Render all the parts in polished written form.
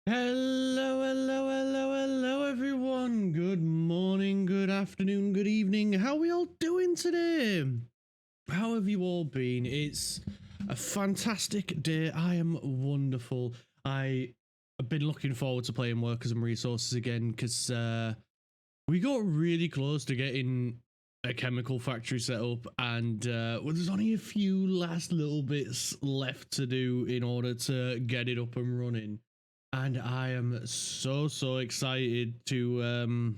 Hello, everyone. Good morning, good afternoon, good evening. How are we all doing today? How have you all been? It's a fantastic day. I am wonderful. I have been looking forward to playing Workers and Resources again because we got really close to getting a chemical factory set up, and well, there's only a few last little bits left to do in order to get it up and running. And I am so excited to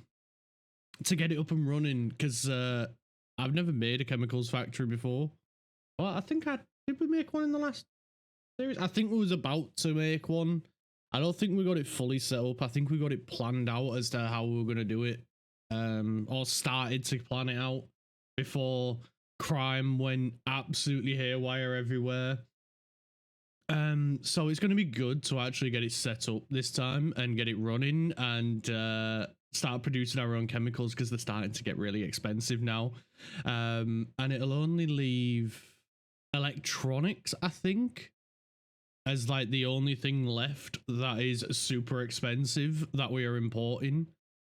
get it up and running because I've never made a chemicals factory before. Well, I think did we make one in the last series? I think we was about to make one. I don't think we got it fully set up. I think we got it planned out as to how we were gonna do it, or started to plan it out before crime went absolutely haywire everywhere. So it's going to be good to actually get it set up this time and get it running and start producing our own chemicals because they're starting to get really expensive now. And it'll only leave electronics, I think, as like the only thing left that is super expensive that we are importing.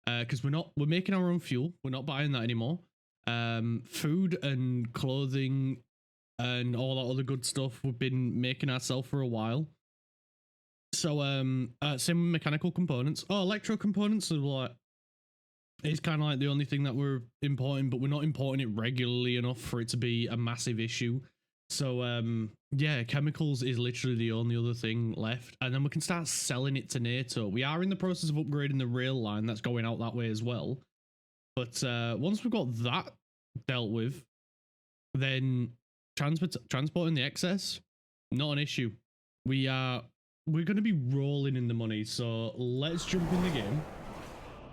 Because we're making our own fuel. We're not buying that anymore. Food and clothing and all that other good stuff we've been making ourselves for a while. So same with mechanical components. Electro components is kind of like the only thing that we're importing, but we're not importing it regularly enough for it to be a massive issue. So yeah, chemicals is literally the only other thing left, and then we can start selling it to NATO. We are in the process of upgrading the rail line that's going out that way as well, but once we've got that dealt with, then transporting the excess, not an issue. We're going to be rolling in the money, so let's jump in the game.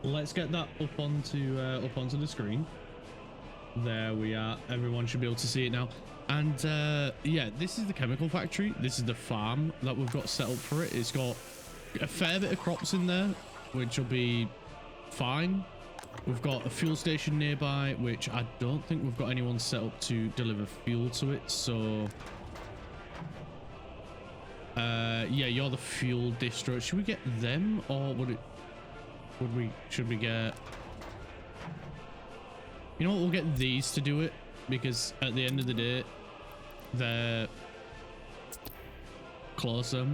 Let's get that up onto the screen. There we are. Everyone should be able to see it now. And yeah, this is the chemical factory. This is the farm that we've got set up for it. It's got a fair bit of crops in there, which will be fine. We've got a fuel station nearby, which I don't think we've got anyone set up to deliver fuel to it. So yeah, you're the fuel distro. Should we get them, or should we get, you know what, we'll get these to do it, because at the end of the day they're closer,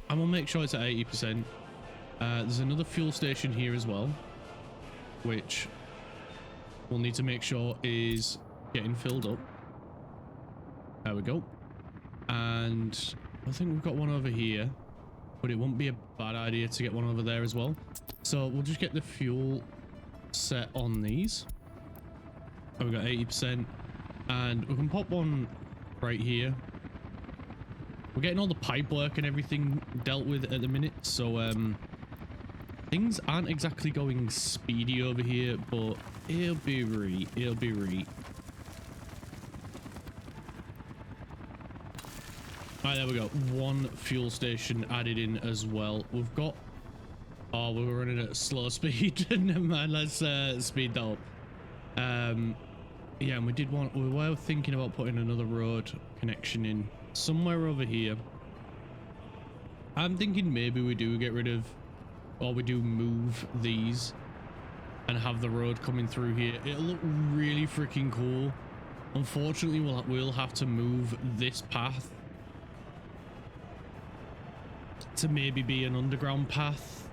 and we'll make sure it's at 80%. There's another fuel station here as well, which we'll need to make sure is getting filled up. There we go. And I think we've got one over here, but it won't be a bad idea to get one over there as well. So we'll just get the fuel set on these. Oh, we got 80%, and we can pop one right here. We're getting all the pipe work and everything dealt with at the minute, so things aren't exactly going speedy over here, but it'll be right. It'll be right. All right, there we go. One fuel station added in as well. We've got... Oh, we were running at slow speed. Never mind. Let's speed that up. Yeah, and we were thinking about putting another road connection in somewhere over here. I'm thinking maybe we do get rid of, or we do move these and have the road coming through here. It'll look really freaking cool. Unfortunately, we'll have to move this path to maybe be an underground path.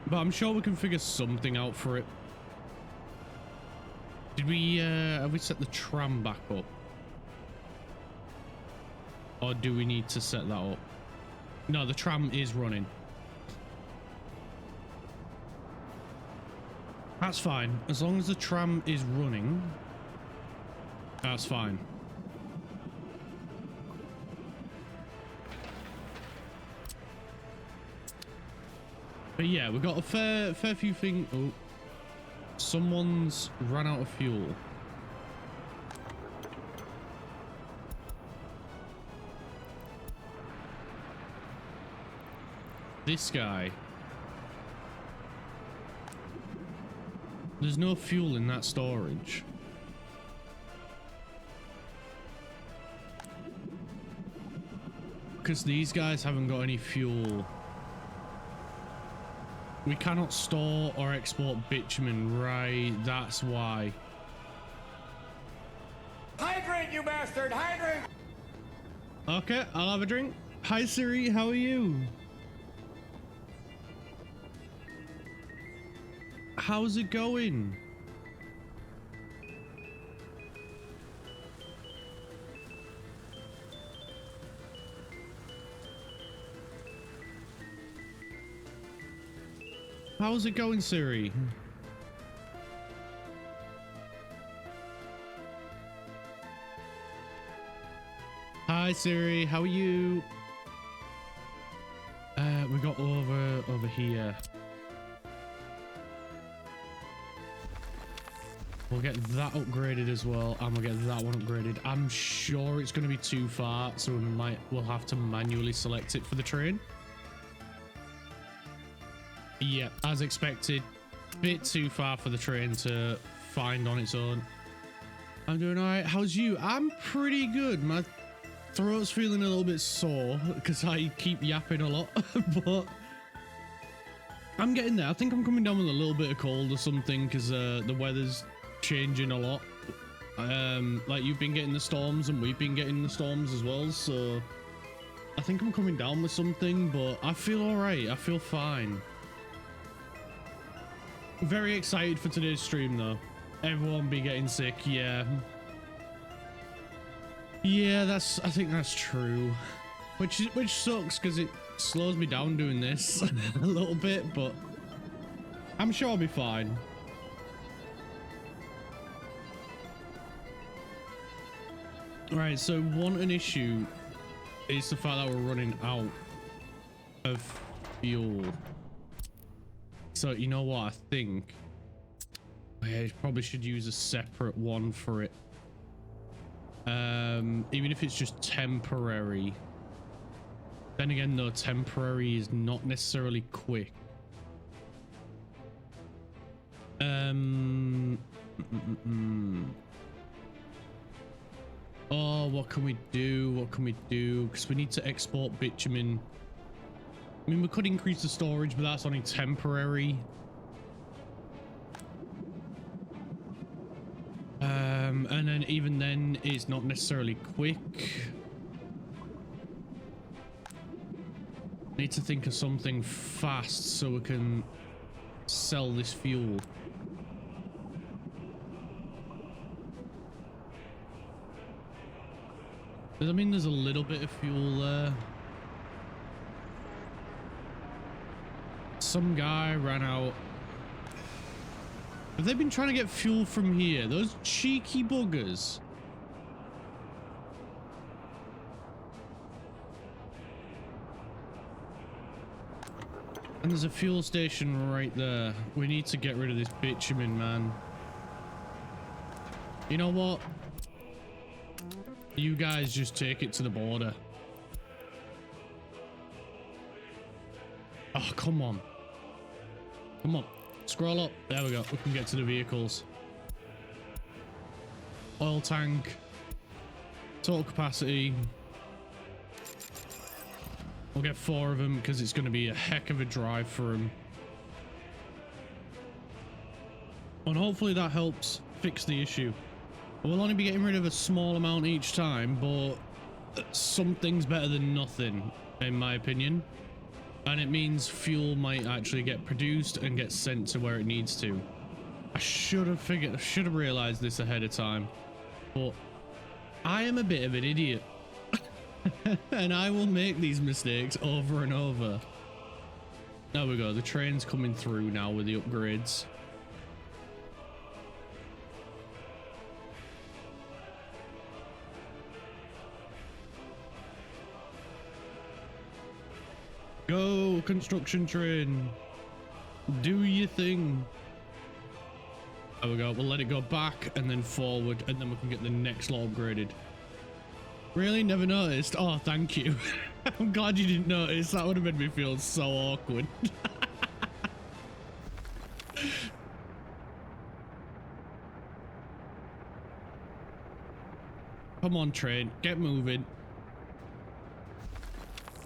But I'm sure we can figure something out for it. Did we, have we set the tram back up? Or do we need to set that up? No, the tram is running. That's fine. As long as the tram is running, that's fine. But yeah, we've got a fair few things. Oh, someone's run out of fuel. This guy. There's no fuel in that storage. because these guys haven't got any fuel. We cannot store or export bitumen, right? That's why. Hydrant, you bastard! Hydrant! Okay, I'll have a drink. Hi Siri, how are you? How's it going? How's it going, Siri? Hi Siri, how are you? We got over here. We'll get that upgraded as well, and we'll get that one upgraded. I'm sure it's going to be too far, so we'll have to manually select it for the train. Yeah, as expected, bit too far for the train to find on its own. I'm doing all right. How's you? I'm pretty good. My throat's feeling a little bit sore because I keep yapping a lot, but I'm getting there. I think I'm coming down with a little bit of cold or something because the weather's changing a lot. Like you've been getting the storms and we've been getting the storms as well, so I think I'm coming down with something, but I feel all right. I feel fine. Very excited for today's stream though. Everyone be getting sick, yeah. Yeah, I think that's true. Which sucks because it slows me down doing this a little bit, but I'm sure I'll be fine. Right, so an issue is the fact that we're running out of fuel. So you know what, I think I probably should use a separate one for it. Even if it's just temporary. Then again though, temporary is not necessarily quick. Oh, what can we do? What can we do? Because we need to export bitumen. I mean, we could increase the storage, but that's only temporary. And then even then, it's not necessarily quick. Need to think of something fast so we can sell this fuel. I mean, there's a little bit of fuel there. Some guy ran out. Have they been trying to get fuel from here? Those cheeky buggers. And there's a fuel station right there. We need to get rid of this bitumen, man. You know what? You guys just take it to the border. Oh, come on. Come on. Scroll up. There we go. We can get to the vehicles. Oil tank. Total capacity. We'll get 4 of them because it's going to be a heck of a drive for them. And hopefully that helps fix the issue. We'll only be getting rid of a small amount each time, but something's better than nothing, in my opinion. And it means fuel might actually get produced and get sent to where it needs to. I should have realized this ahead of time, but I am a bit of an idiot. And I will make these mistakes over and over. There we go. The train's coming through now with the upgrades. Go, construction train. Do your thing. There we go. We'll let it go back and then forward, and then we can get the next lot upgraded. Really? Never noticed? Oh, thank you. I'm glad you didn't notice. That would have made me feel so awkward. Come on, train. Get moving.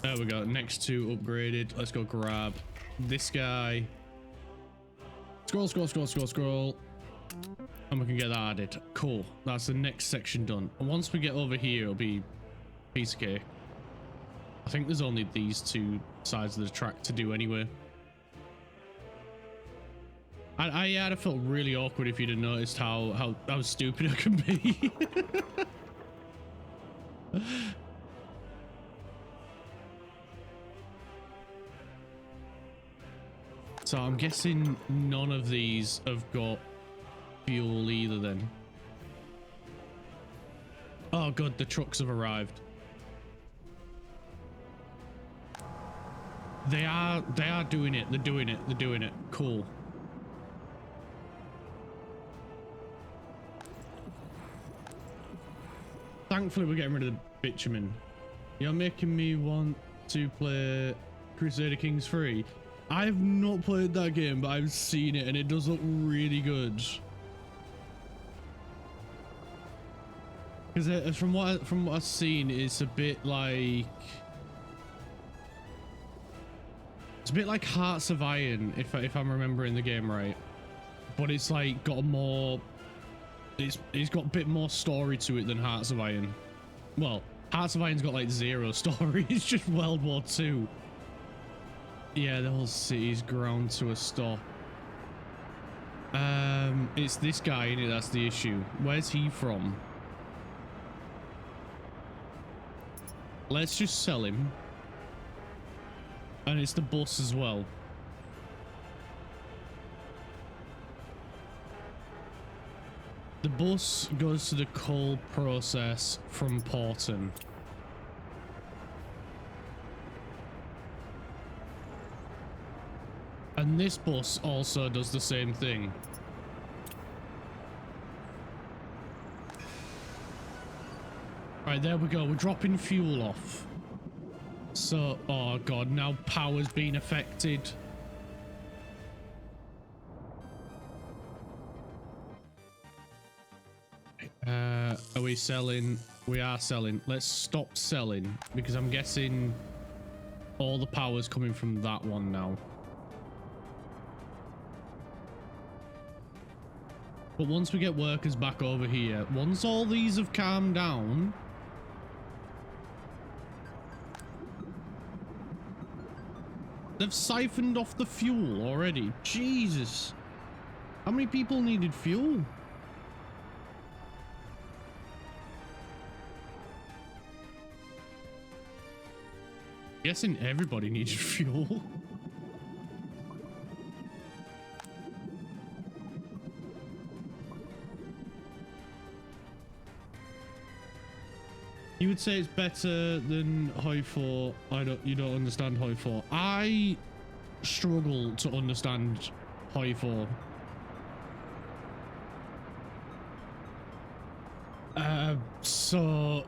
There we go. Next two upgraded. Let's go grab this guy. Scroll, scroll, scroll, scroll, scroll. And we can get that added. Cool. That's the next section done. And once we get over here, it'll be piece of cake. I think there's only these two sides of the track to do anyway. I'd have felt really awkward if you'd have noticed how stupid I can be. So I'm guessing none of these have got fuel either then. Oh god, the trucks have arrived. They are doing it. They're doing it. They're doing it. Cool. Thankfully, we're getting rid of the bitumen. You're making me want to play Crusader Kings 3. I've not played that game, but I've seen it and it does look really good. Because from what I've seen, it's a bit like Hearts of Iron, if I'm remembering the game right. But it's like got a more, it's got a bit more story to it than Hearts of Iron. Well, Hearts of Iron's got like zero story. It's just World War II. Yeah, the whole city's ground to a stop. It's this guy, innit? That's the issue. Where's he from? Let's just sell him. And it's the bus as well. The bus goes to the coal process from Porton. And this bus also does the same thing. Right, there we go. We're dropping fuel off. So, oh god, now power's been affected. Are we selling? We are selling. Let's stop selling because I'm guessing all the power's coming from that one now. But once we get workers back over here, once all these have calmed down, they've siphoned off the fuel already. Jesus. How many people needed fuel? Guessing everybody needed fuel. You would say it's better than Hoi 4. You don't understand Hoi 4. I struggle to understand Hoi 4. So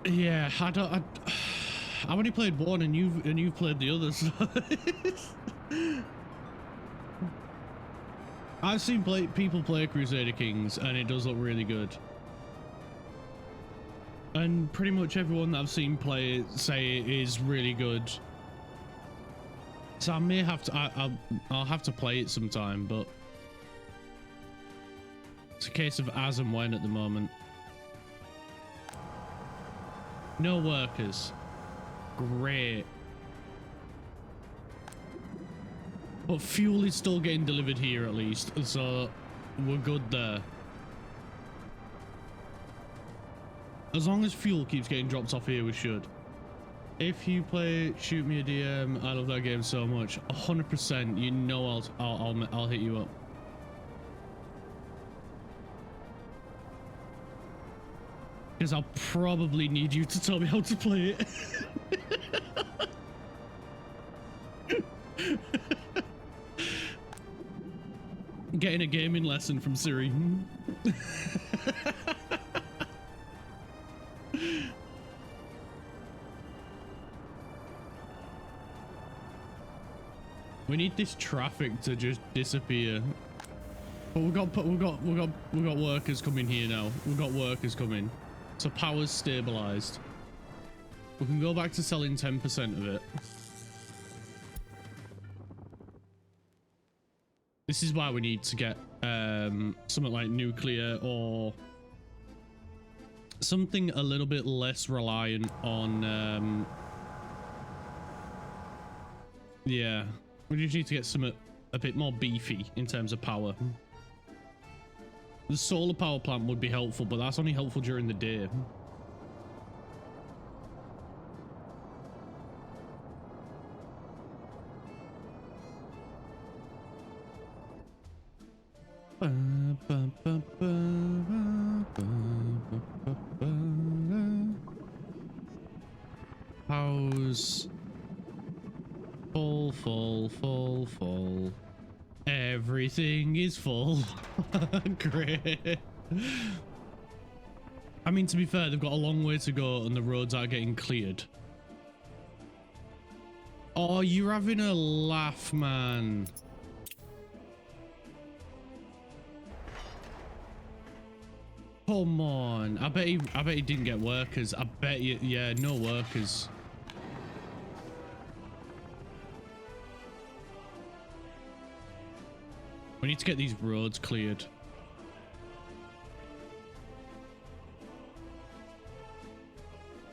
yeah, I've only played one and you've played the others. I've seen people play Crusader Kings and it does look really good. And pretty much everyone that I've seen play it say it is really good. So I may have to, I'll have to play it sometime, but it's a case of as and when at the moment. No workers. Great. But fuel is still getting delivered here at least, so we're good there. As long as fuel keeps getting dropped off here, we should. If you play Shoot Me a DM, I love that game so much. 100%. You know I'll hit you up. Because I'll probably need you to tell me how to play it. Getting a gaming lesson from Siri. We need this traffic to just disappear. But we've got workers coming here now. We've got workers coming. So power's stabilized. We can go back to selling 10% of it. This is why we need to get something like nuclear or something a little bit less reliant on yeah, we just need to get something a bit more beefy in terms of power. The solar power plant would be helpful, but that's only helpful during the day. How's full. Everything is full. Great. I mean, to be fair, they've got a long way to go and the roads are getting cleared. Oh, you're having a laugh, man. Come on. I bet he didn't get workers. I bet you, yeah, no workers. We need to get these roads cleared.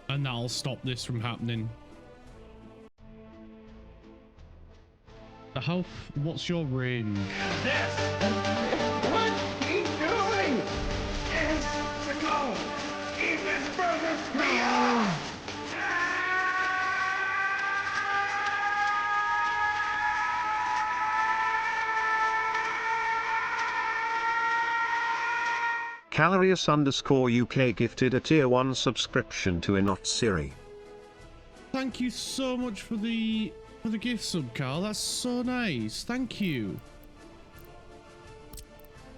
And that'll stop this from happening. What's your range? What he's doing is to go eat this burger me up. Calarius_UK gifted a tier 1 subscription to Inot Siri. Thank you so much for the gift sub, Carl. That's so nice. Thank you.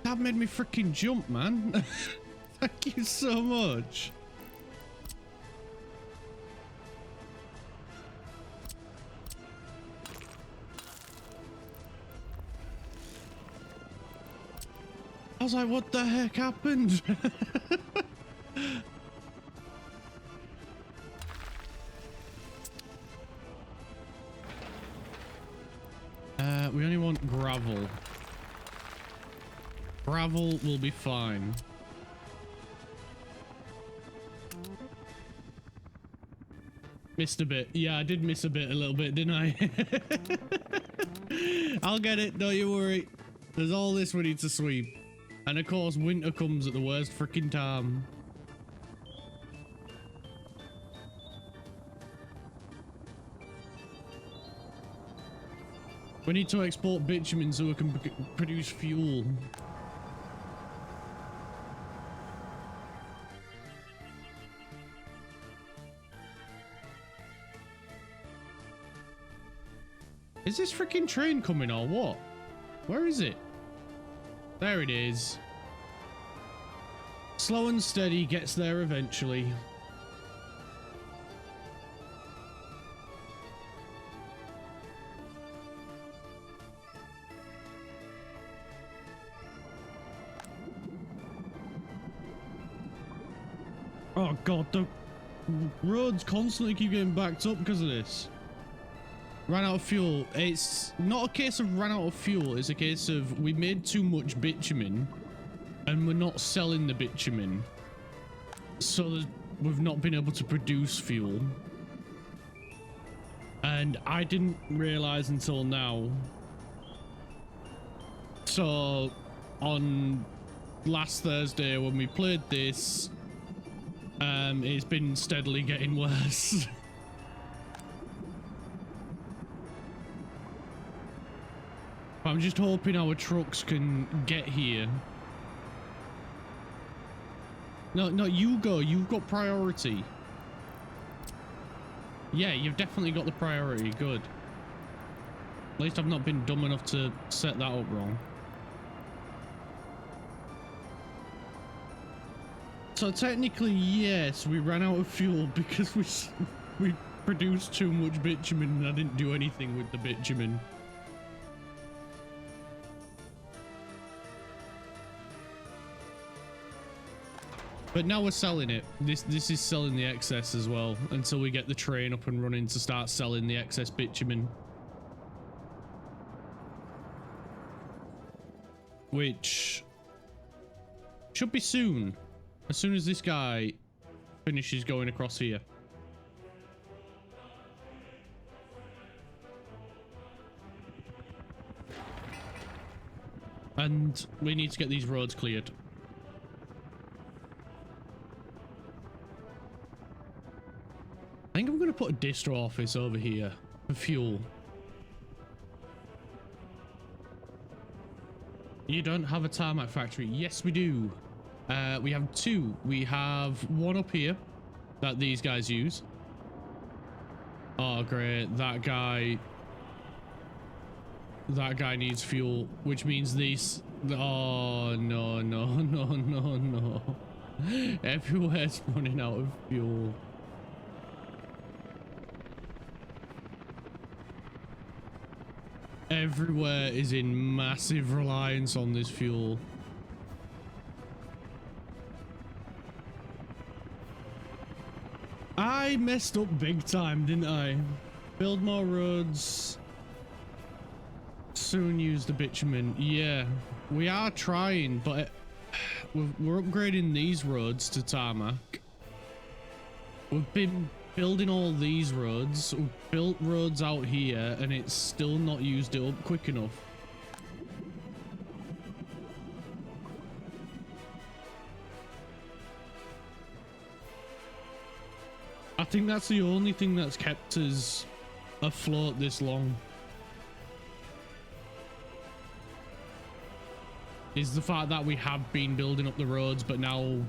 That made me freaking jump, man. Thank you so much. I was like, what the heck happened? We only want gravel. Gravel will be fine. Missed a bit. Yeah, I did miss a little bit, didn't I? I'll get it, don't you worry. There's all this we need to sweep. And of course, winter comes at the worst freaking time. We need to export bitumen so we can produce fuel. Is this freaking train coming or what? Where is it? There it is. Slow and steady, gets there eventually. Oh god, the roads constantly keep getting backed up because of this. Ran out of fuel. It's not a case of ran out of fuel, it's a case of we made too much bitumen and we're not selling the bitumen, so we've not been able to produce fuel. And I didn't realize until now. So on last Thursday when we played this, it's been steadily getting worse. I'm just hoping our trucks can get here. No, you go. You've got priority. Yeah, you've definitely got the priority. Good. At least I've not been dumb enough to set that up wrong. So technically, yes, we ran out of fuel because we produced too much bitumen and I didn't do anything with the bitumen. But now we're selling it. This is selling the excess as well until we get the train up and running to start selling the excess bitumen. Which should be soon. As soon as this guy finishes going across here. And we need to get these roads cleared. I think I'm going to put a distro office over here for fuel. You don't have a tarmac factory? Yes, we do. We have two. We have one up here that these guys use. Oh, great. That guy needs fuel, which means these... Oh, no, no, no, no, no. Everywhere's running out of fuel. Everywhere is in massive reliance on this fuel. I messed up big time, didn't I? Build more roads. Soon use the bitumen. Yeah, we are trying, but we're upgrading these roads to tarmac. We've been building all these roads. We've built roads out here and it's still not used it up quick enough. I think that's the only thing that's kept us afloat this long. Is the fact that we have been building up the roads, but now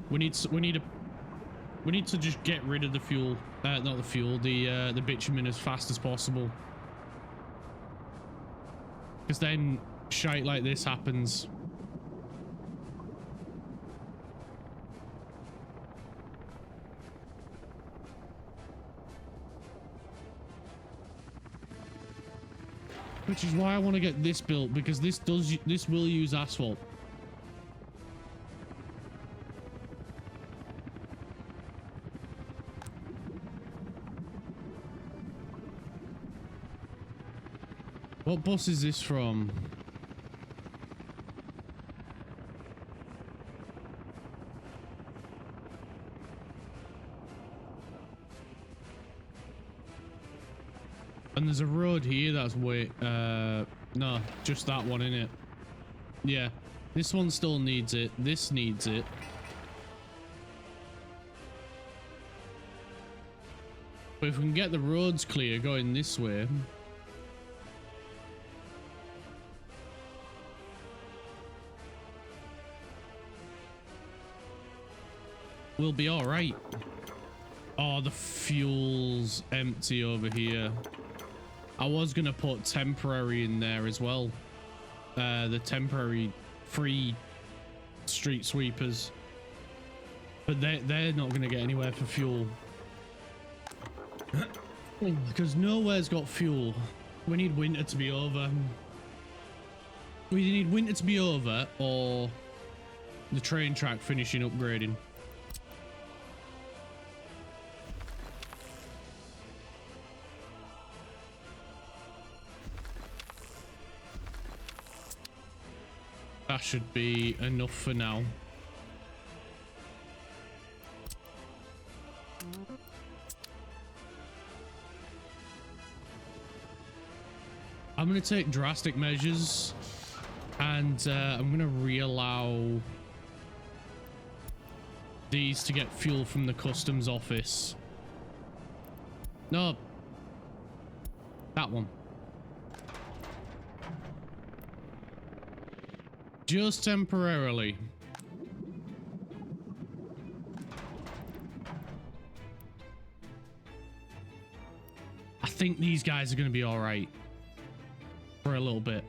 we need to just get rid of the fuel, not the fuel, the bitumen as fast as possible. Because then shite like this happens. Which is why I want to get this built, because this will use asphalt. What bus is this from? And there's a road here that's way, no, just that one, innit? Yeah, this one still needs it. This needs it. But if we can get the roads clear going this way. We'll be all right. Oh, the fuel's empty over here. I was gonna put temporary in there as well. The temporary free street sweepers. But they're not gonna get anywhere for fuel. Because nowhere's got fuel. We need winter to be over. We need winter to be over or the train track finishing upgrading. That should be enough for now. I'm going to take drastic measures and I'm going to reallow these to get fuel from the customs office. No. That one. Just temporarily. I think these guys are going to be all right for a little bit.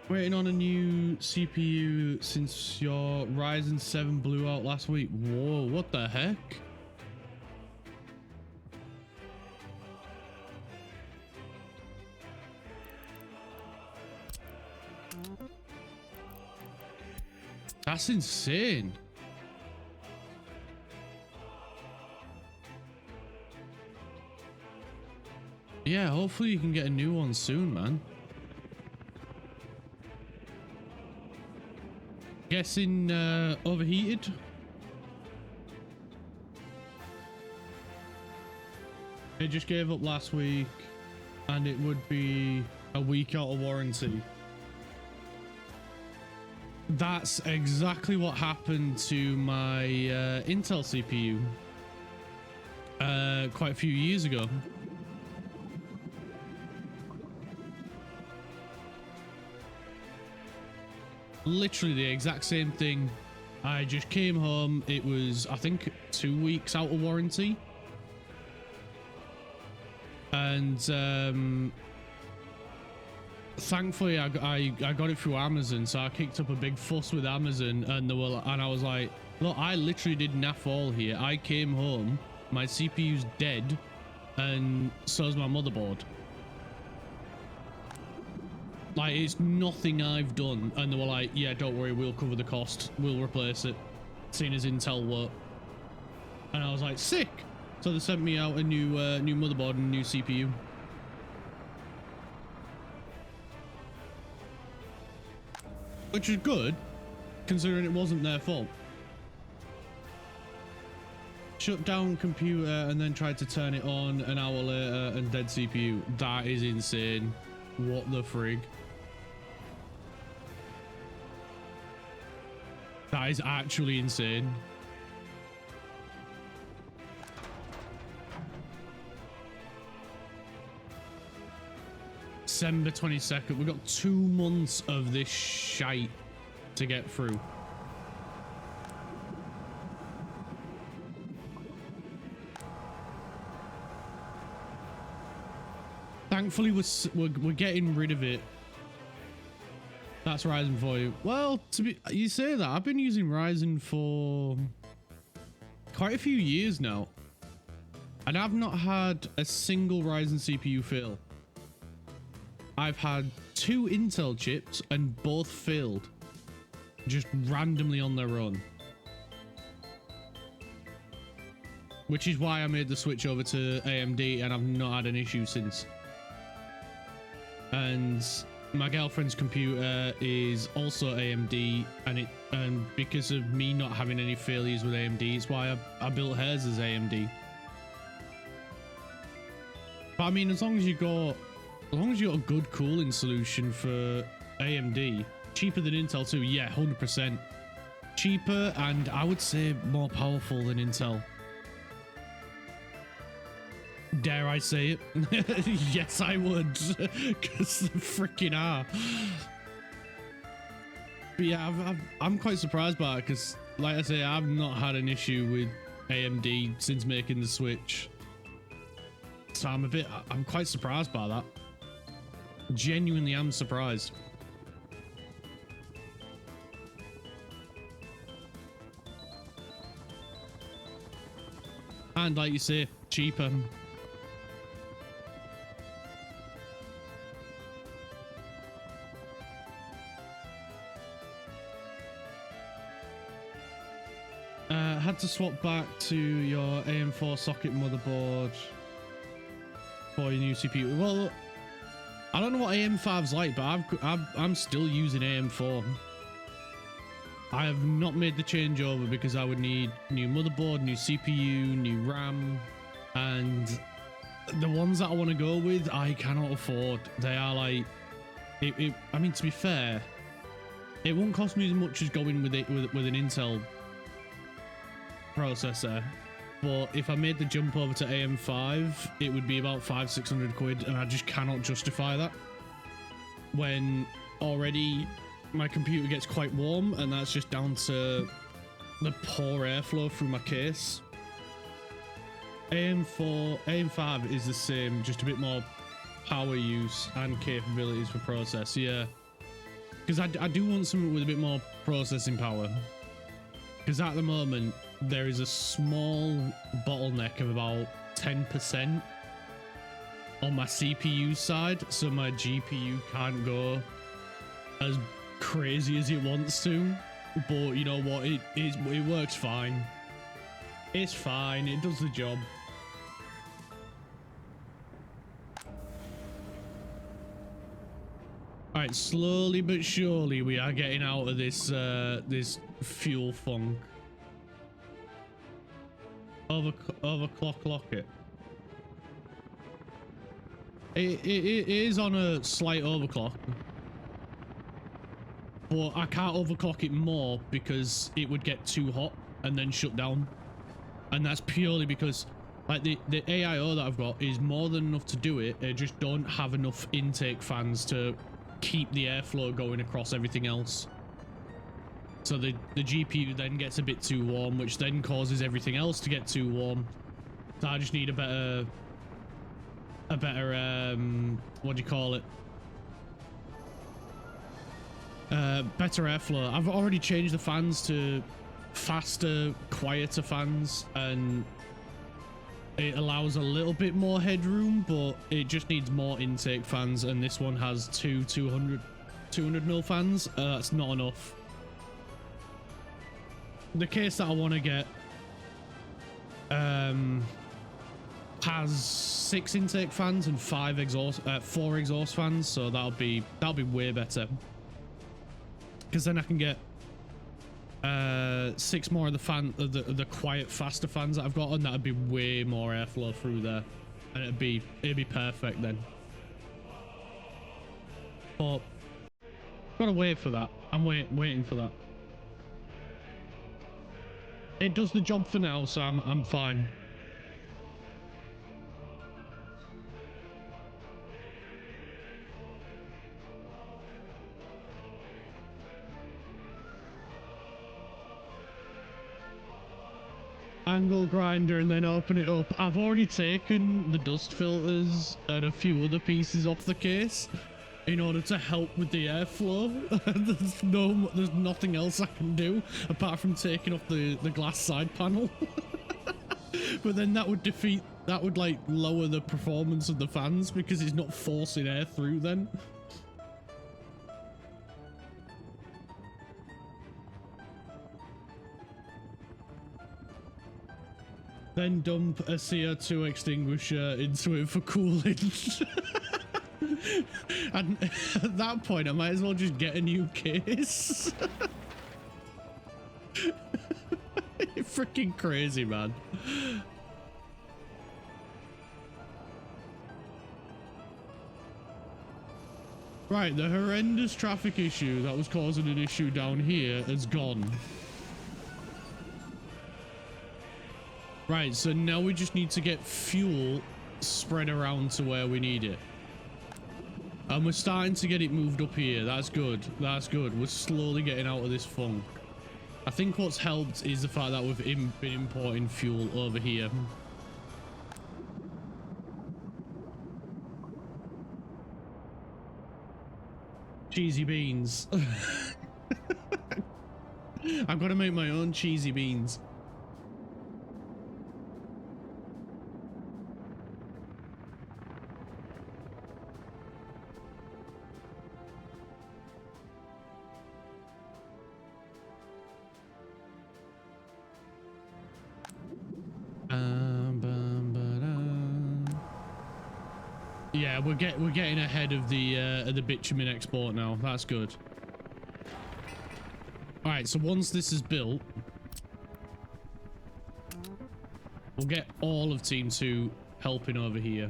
Waiting on a new CPU since your Ryzen 7 blew out last week. Whoa, what the heck? That's insane. Yeah, hopefully you can get a new one soon, man. Guessing overheated. It just gave up last week and it would be a week out of warranty. That's exactly what happened to my Intel CPU quite a few years ago. Literally the exact same thing. I just came home. It was, I think, 2 weeks out of warranty. And thankfully I got it through Amazon, so I kicked up a big fuss with Amazon, and I was like, look, I literally did naff all here. I came home, my CPU's dead, and so's my motherboard. Like, it's nothing I've done. And they were like, yeah, don't worry, we'll cover the cost, we'll replace it, seeing as Intel won't. And I was like, sick. So they sent me out a new motherboard and a new CPU. Which is good, considering it wasn't their fault. Shut down computer and then tried to turn it on an hour later and dead CPU. That is insane. What the frig? That is actually insane. December 22nd. We've got 2 months of this shite to get through. Thankfully, we're getting rid of it. That's Ryzen for you. Well, you say that. I've been using Ryzen for quite a few years now, and I've not had a single Ryzen CPU fail. I've had 2 Intel chips and both failed just randomly on their own. Which is why I made the switch over to AMD, and I've not had an issue since. And my girlfriend's computer is also AMD, and because of me not having any failures with AMD, it's why I built hers as AMD. But I mean, as long as you got a good cooling solution for AMD, cheaper than Intel too, yeah, 100%. Cheaper, and I would say more powerful than Intel. Dare I say it? Yes, I would, because they freaking are. But yeah, I'm quite surprised by it, because, like I say, I've not had an issue with AMD since making the switch. So I'm quite surprised by that. Genuinely am surprised. And like you say, cheaper. Had to swap back to your AM4 socket motherboard for your new CPU. Well, I don't know what AM5's like, but I'm still using AM4. I have not made the changeover because I would need new motherboard, new CPU, new RAM, and the ones that I want to go with, I cannot afford. They are like, I mean, to be fair, it won't cost me as much as going with an Intel processor, but if I made the jump over to AM5, it would be about 500-600 quid, and I just cannot justify that when already my computer gets quite warm, and that's just down to the poor airflow through my case. AM5 is the same, just a bit more power use and capabilities for process. Yeah, because I do want something with a bit more processing power, because at the moment there is a small bottleneck of about 10% on my CPU side, so my GPU can't go as crazy as it wants to. but you know what? It works fine. It's fine. It does the job. All right, slowly but surely we are getting out of this this fuel funk. Overclock it. It is on a slight overclock, but I can't overclock it more because it would get too hot and then shut down, and that's purely because like the AIO that I've got is more than enough to do it. I just don't have enough intake fans to keep the airflow going across everything else. So the GPU then gets a bit too warm, which then causes everything else to get too warm. So I just need a better what do you call it? Better airflow. I've already changed the fans to faster, quieter fans, and it allows a little bit more headroom, but it just needs more intake fans, and this one has two 200 mil fans. That's not enough. The case that I want to get has 6 intake fans and 4 exhaust fans, so that'll be way better, because then I can get 6 more of the quiet, faster fans that I've got, and that'd be way more airflow through there, and it'd be perfect then. But gotta wait for that. I'm waiting for that. It does the job for now, so I'm fine. Angle grinder and then open it up. I've already taken the dust filters and a few other pieces off the case in order to help with the airflow. There's nothing else I can do apart from taking off the glass side panel. But then that would like lower the performance of the fans because it's not forcing air through then. Then dump a CO2 extinguisher into it for cooling. And at that point, I might as well just get a new case. You're freaking crazy, man. Right, the horrendous traffic issue that was causing an issue down here has gone. Right, so now we just need to get fuel spread around to where we need it. And we're starting to get it moved up here. That's good. That's good. We're slowly getting out of this funk. I think what's helped is the fact that we've been importing fuel over here. Cheesy beans. I've got to make my own cheesy beans. Yeah, we're getting ahead of the bitumen export now. That's good. All right, so once this is built, we'll get all of Team 2 helping over here.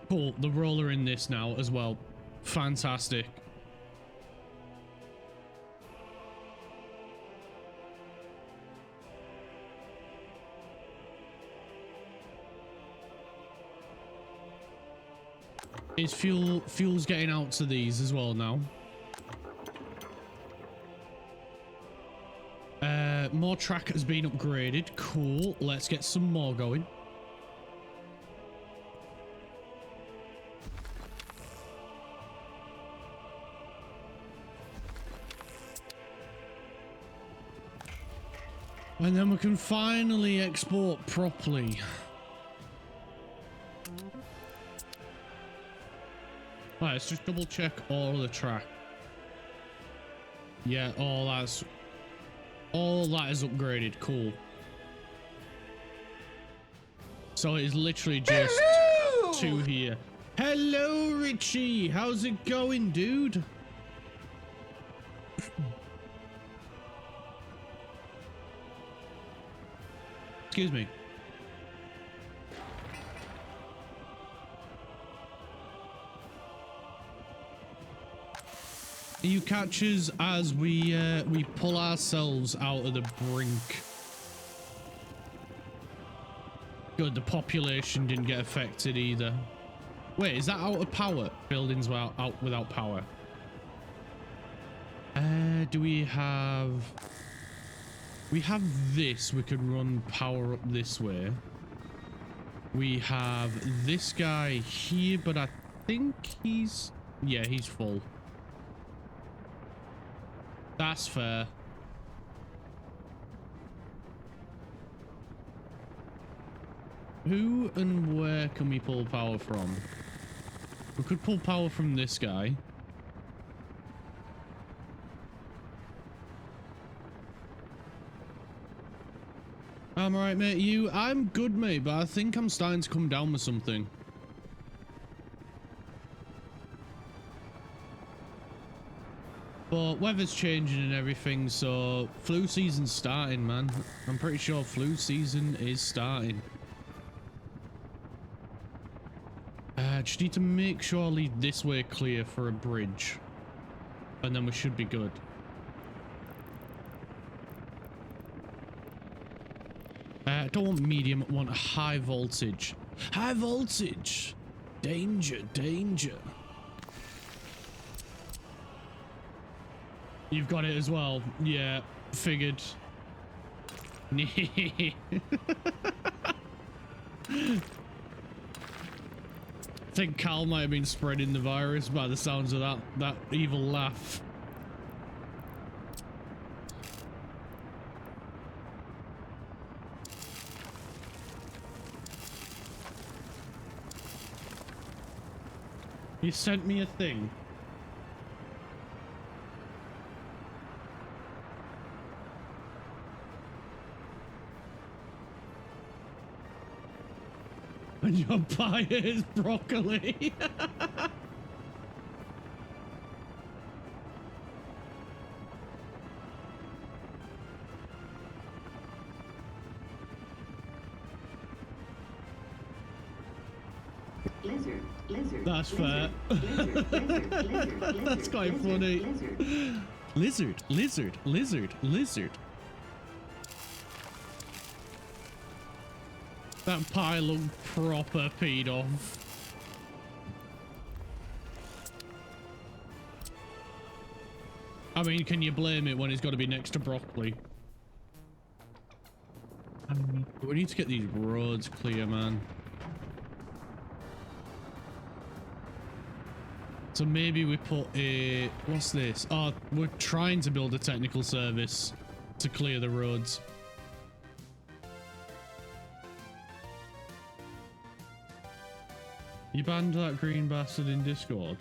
Cool. The roller in this now as well. Fantastic. Is fuel's getting out to these as well now. More track has been upgraded. Cool. Let's get some more going. And then we can finally export properly. Alright, let's just double check all of the track. Yeah, all that is upgraded. Cool. So it is literally just two here. Hello, Richie. How's it going, dude? Excuse me. You catch us as we pull ourselves out of the brink. Good, the population didn't get affected either. Wait, is that out of power? Buildings were out without power. Do we have... We have this. We can run power up this way. We have this guy here, but I think he's... Yeah, he's full. That's fair. Who and where can we pull power from? We could pull power from this guy. I'm alright, mate. You? I'm good, mate, but I think I'm starting to come down with something. But weather's changing and everything, so flu season's starting, man. I'm pretty sure flu season is starting. Just need to make sure I leave this way clear for a bridge. And then we should be good. I don't want medium, I want high voltage. High voltage! Danger, danger. You've got it as well. Yeah, figured. I think Cal might have been spreading the virus by the sounds of that evil laugh. You sent me a thing. And your pie is broccoli. Lizard, lizard. That's fair. That's quite funny. Lizard, lizard, lizard, lizard. That pie looked proper peed off. I mean, can you blame it when it's got to be next to broccoli? We need to get these roads clear, man. So maybe we put a... What's this? Oh, we're trying to build a technical service to clear the roads. You banned that green bastard in Discord?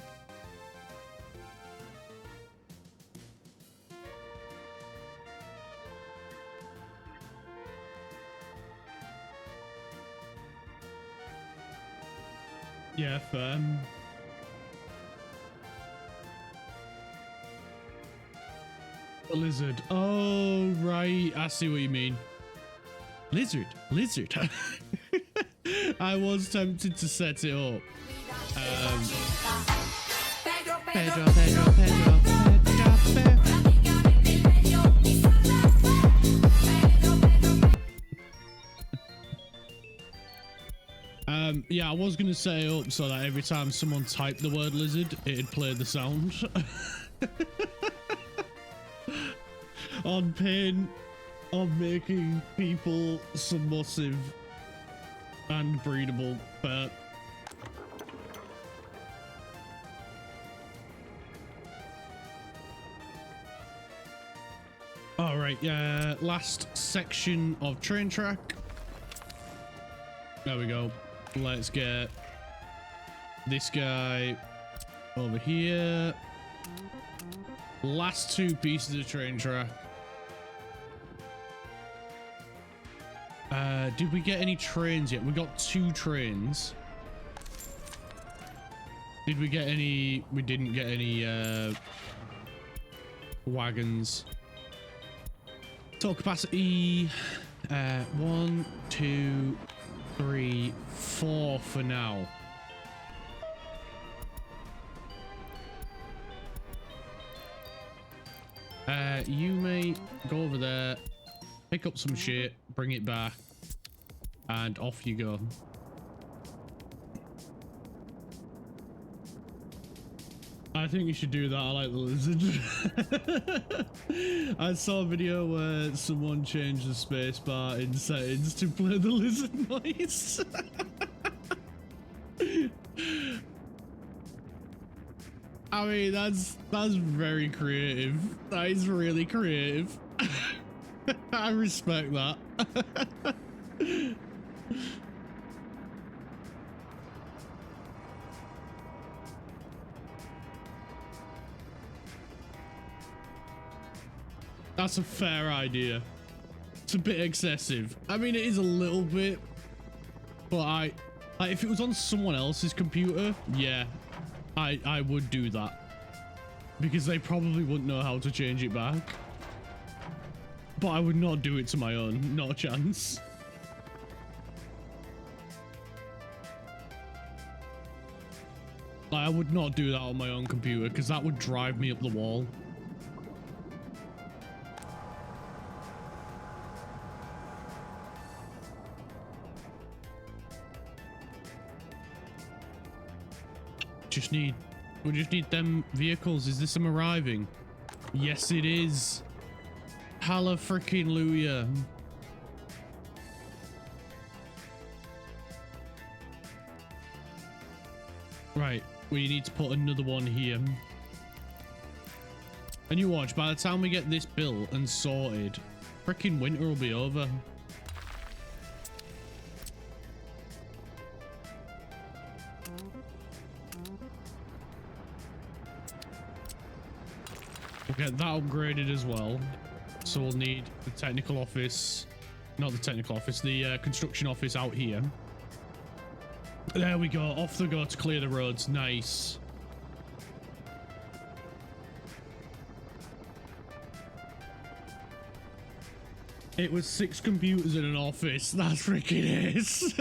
Yeah, fair. A lizard. Oh, right. I see what you mean. Lizard. Lizard. I was tempted to set it up. Pedro. Yeah, I was going to set it up so that every time someone typed the word lizard, it'd play the sound. On pain of making people submissive and breedable, but all right, last section of train track. There we go. Let's get this guy Over here. Last two pieces of train track. Did we get any trains yet? We got 2 trains. Did we get any? We didn't get any wagons. Total capacity 1, 2, 3, 4 for now. You may go over there, pick up some shit, bring it back, and off you go. I think you should do that. I like the lizard. I saw a video where someone changed the spacebar in settings to play the lizard noise. I mean, that's very creative. That is really creative. I respect that. That's a fair idea. It's a bit excessive. I mean, it is a little bit, but like, if it was on someone else's computer, yeah, I would do that because they probably wouldn't know how to change it back. But I would not do it to my own. Not a chance. Like, I would not do that on my own computer because that would drive me up the wall. We just need them vehicles. Is this them arriving? Yes, it is. Halla freaking Luya. Right, we need to put another one here. And you watch, by the time we get this built and sorted, freaking winter will be over. We'll get that upgraded as well. So we'll need the technical office, not the technical office, the construction office out here. There we go. Off they go to clear the roads. Nice. It was 6 computers in an office. That's freaking ace.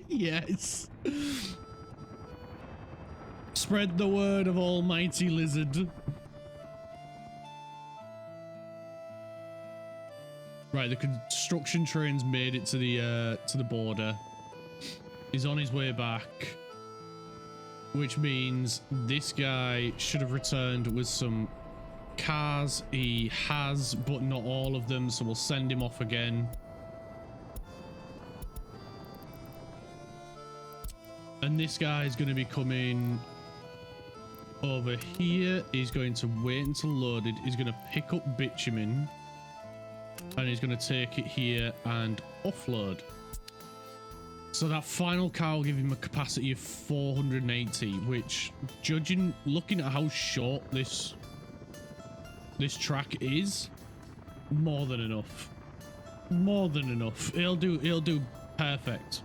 Yes. Spread the word of Almighty Lizard. Right, the construction train's made it to the border. He's on his way back, which means this guy should have returned with some cars. He has, but not all of them, so we'll send him off again. And this guy is going to be coming over here. He's going to wait until loaded. He's going to pick up bitumen. And he's going to take it here and offload. So that final car will give him a capacity of 480, which, looking at how short this track is, more than enough. More than enough. He'll do perfect.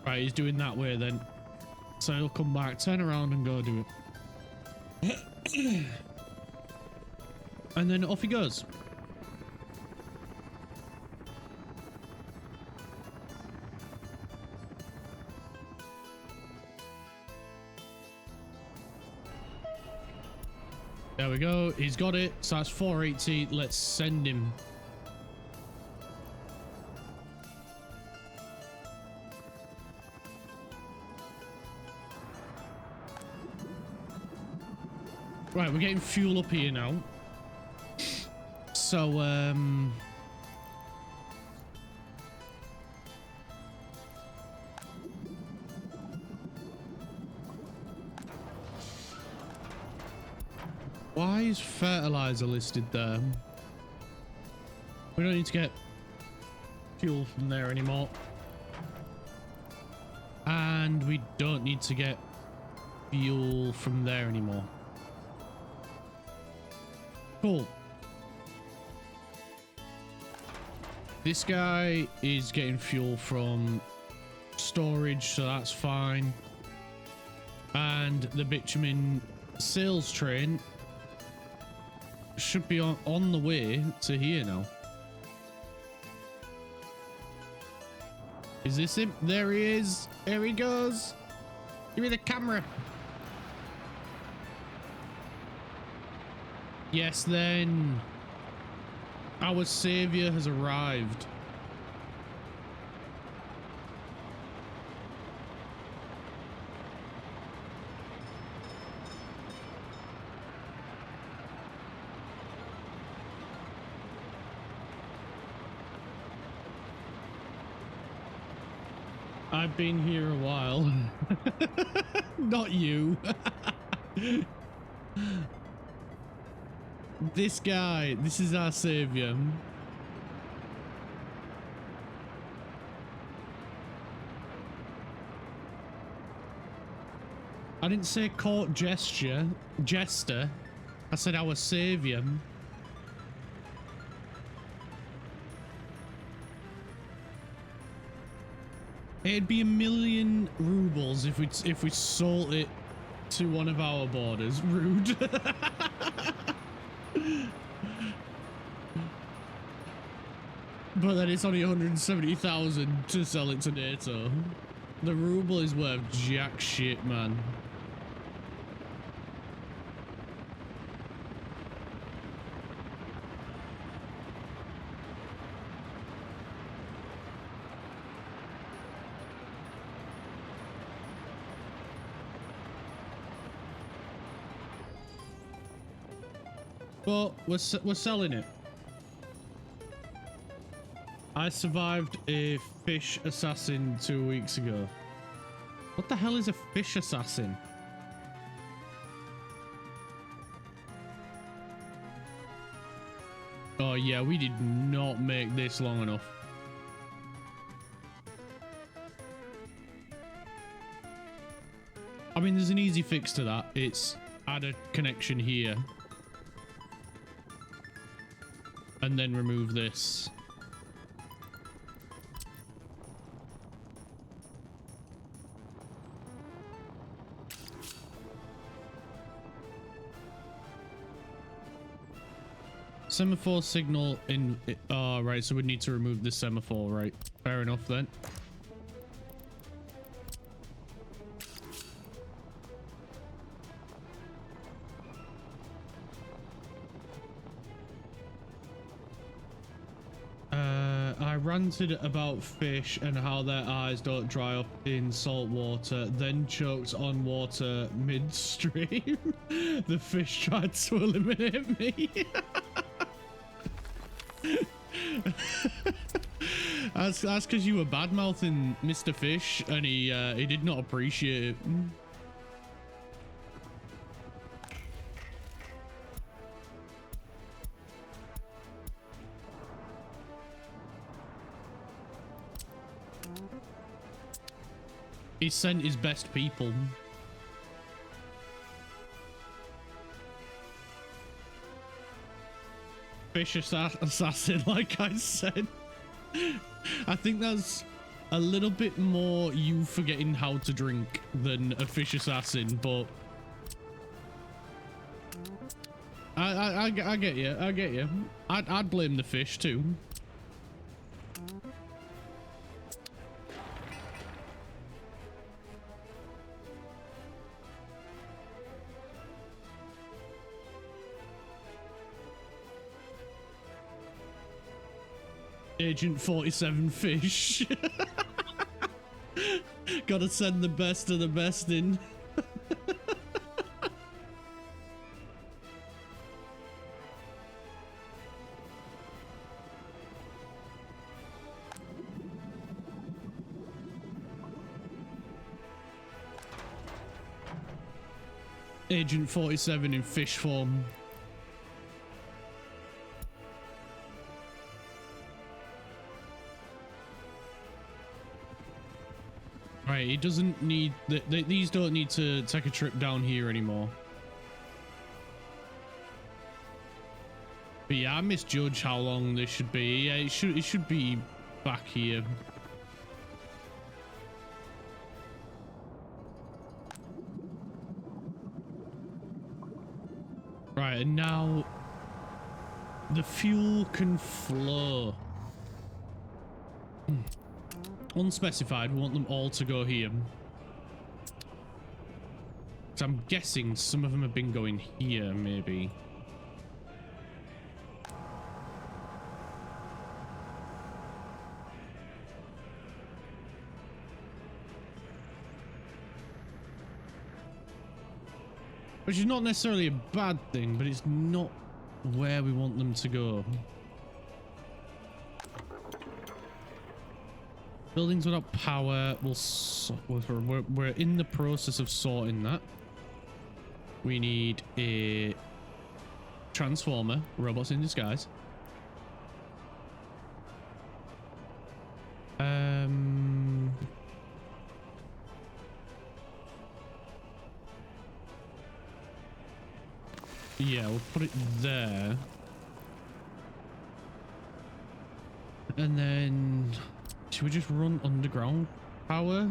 Right, he's doing that way then. So he'll come back, turn around and go do it. And then off he goes. There we go. He's got it. So that's 480. Let's send him. Right, we're getting fuel up here now. So, why is fertilizer listed there? We don't need to get fuel from there anymore. And we don't need to get fuel from there anymore. Cool. This guy is getting fuel from storage, so that's fine. And the bitumen sales train should be on the way to here now. Is this him? There he is. There he goes. Give me the camera. Yes, then. Our savior has arrived. I've been here a while. Not you. This guy, this is our savior. I didn't say court jester. I said our savior. It'd be 1,000,000 rubles if we sold it to one of our borders. Rude. But then it's only 170,000 to sell it to NATO. The ruble is worth jack shit, man. But we're selling it. I survived a fish assassin 2 weeks ago. What the hell is a fish assassin? Oh yeah, we did not make this long enough. I mean, there's an easy fix to that. It's add a connection here. And then remove this. Semaphore signal in... Oh, right, so we need to remove this semaphore, right? Fair enough, then. I ranted about fish and how their eyes don't dry up in salt water, then choked on water midstream. The fish tried to eliminate me. That's because you were bad-mouthing Mr. Fish, and he did not appreciate it. He sent his best people. Fish assassin, like I said. I think that's a little bit more you forgetting how to drink than a fish assassin, but I get you. I get you. I'd blame the fish too. Agent 47 fish. Gotta send the best of the best in. Agent 47 in fish form. Right, it doesn't need... these don't need to take a trip down here anymore. But yeah, I misjudged how long this should be. Yeah, it should be back here. Right, and now the fuel can flow. Unspecified, we want them all to go here. So I'm guessing some of them have been going here, maybe. Which is not necessarily a bad thing, but it's not where we want them to go. Buildings without power, we're in the process of sorting that. We need a transformer, robots in disguise. Yeah, we'll put it there. And then should we just run underground power?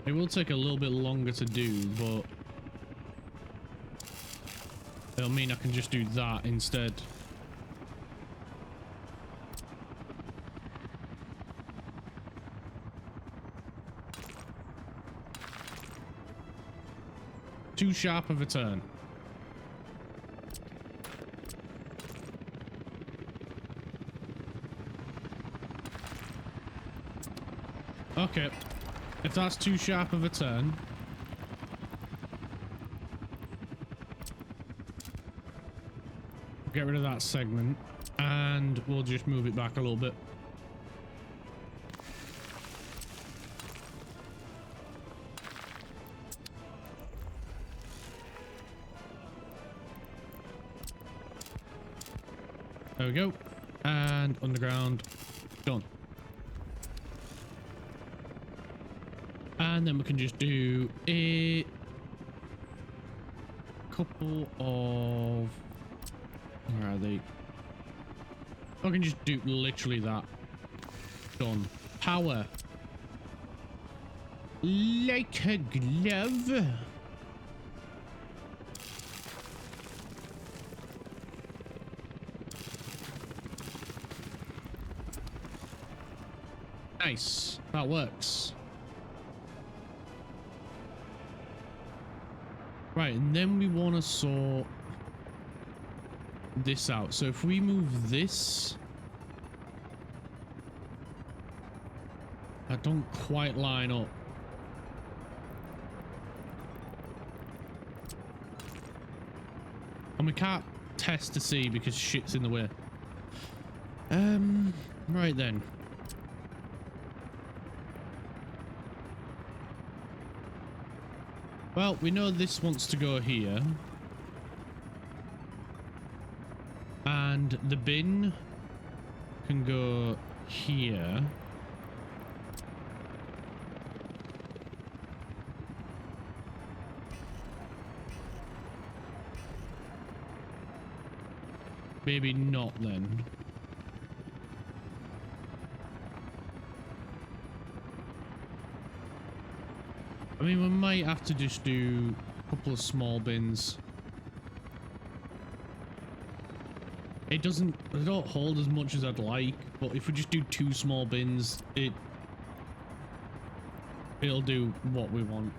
It will take a little bit longer to do, but it'll mean I can just do that instead. Too sharp of a turn. Okay, if that's too sharp of a turn, get rid of that segment and we'll just move it back a little bit. There we go. And underground, done. And then we can just do a couple of... Where are they? I can just do literally that. Done. Power. Like a glove. Nice. That works. Right, and then we want to sort this out. So if we move this, that don't quite line up. And we can't test to see because shit's in the way. Right then. Well, we know this wants to go here. And the bin can go here. Maybe not then. I mean, we might have to just do a couple of small bins. They don't hold as much as I'd like, but if we just do 2 small bins, it'll do what we want.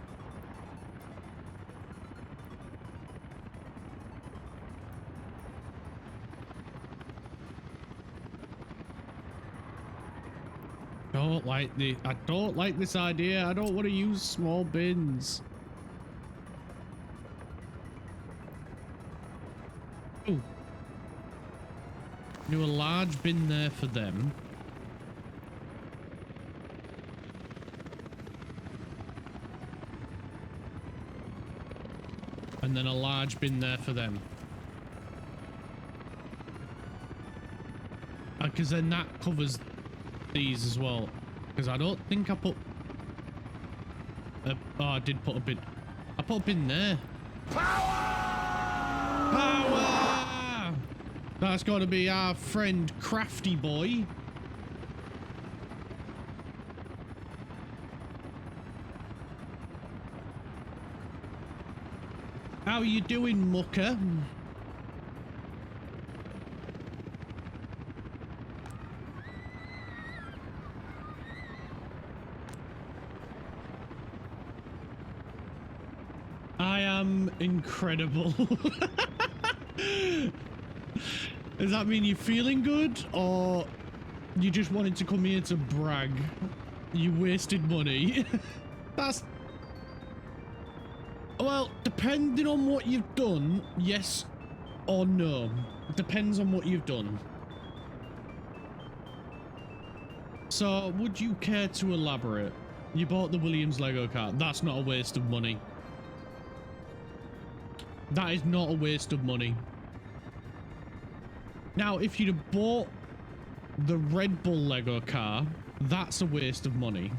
I don't like this idea. I don't want to use small bins. Oh. Do a large bin there for them. And then a large bin there for them. Because then that covers these as well, because I don't think I put oh, I did put a bin. I put a bin there. Power! That's got to be our friend Crafty Boy. How you doing, mucker? I am incredible. Does that mean you're feeling good, or you just wanted to come here to brag? You wasted money. That's... Well, depending on what you've done, yes or no. Depends on what you've done. So, would you care to elaborate? You bought the Williams Lego car. That's not a waste of money. That is not a waste of money. Now, if you'd have bought the Red Bull Lego car, that's a waste of money.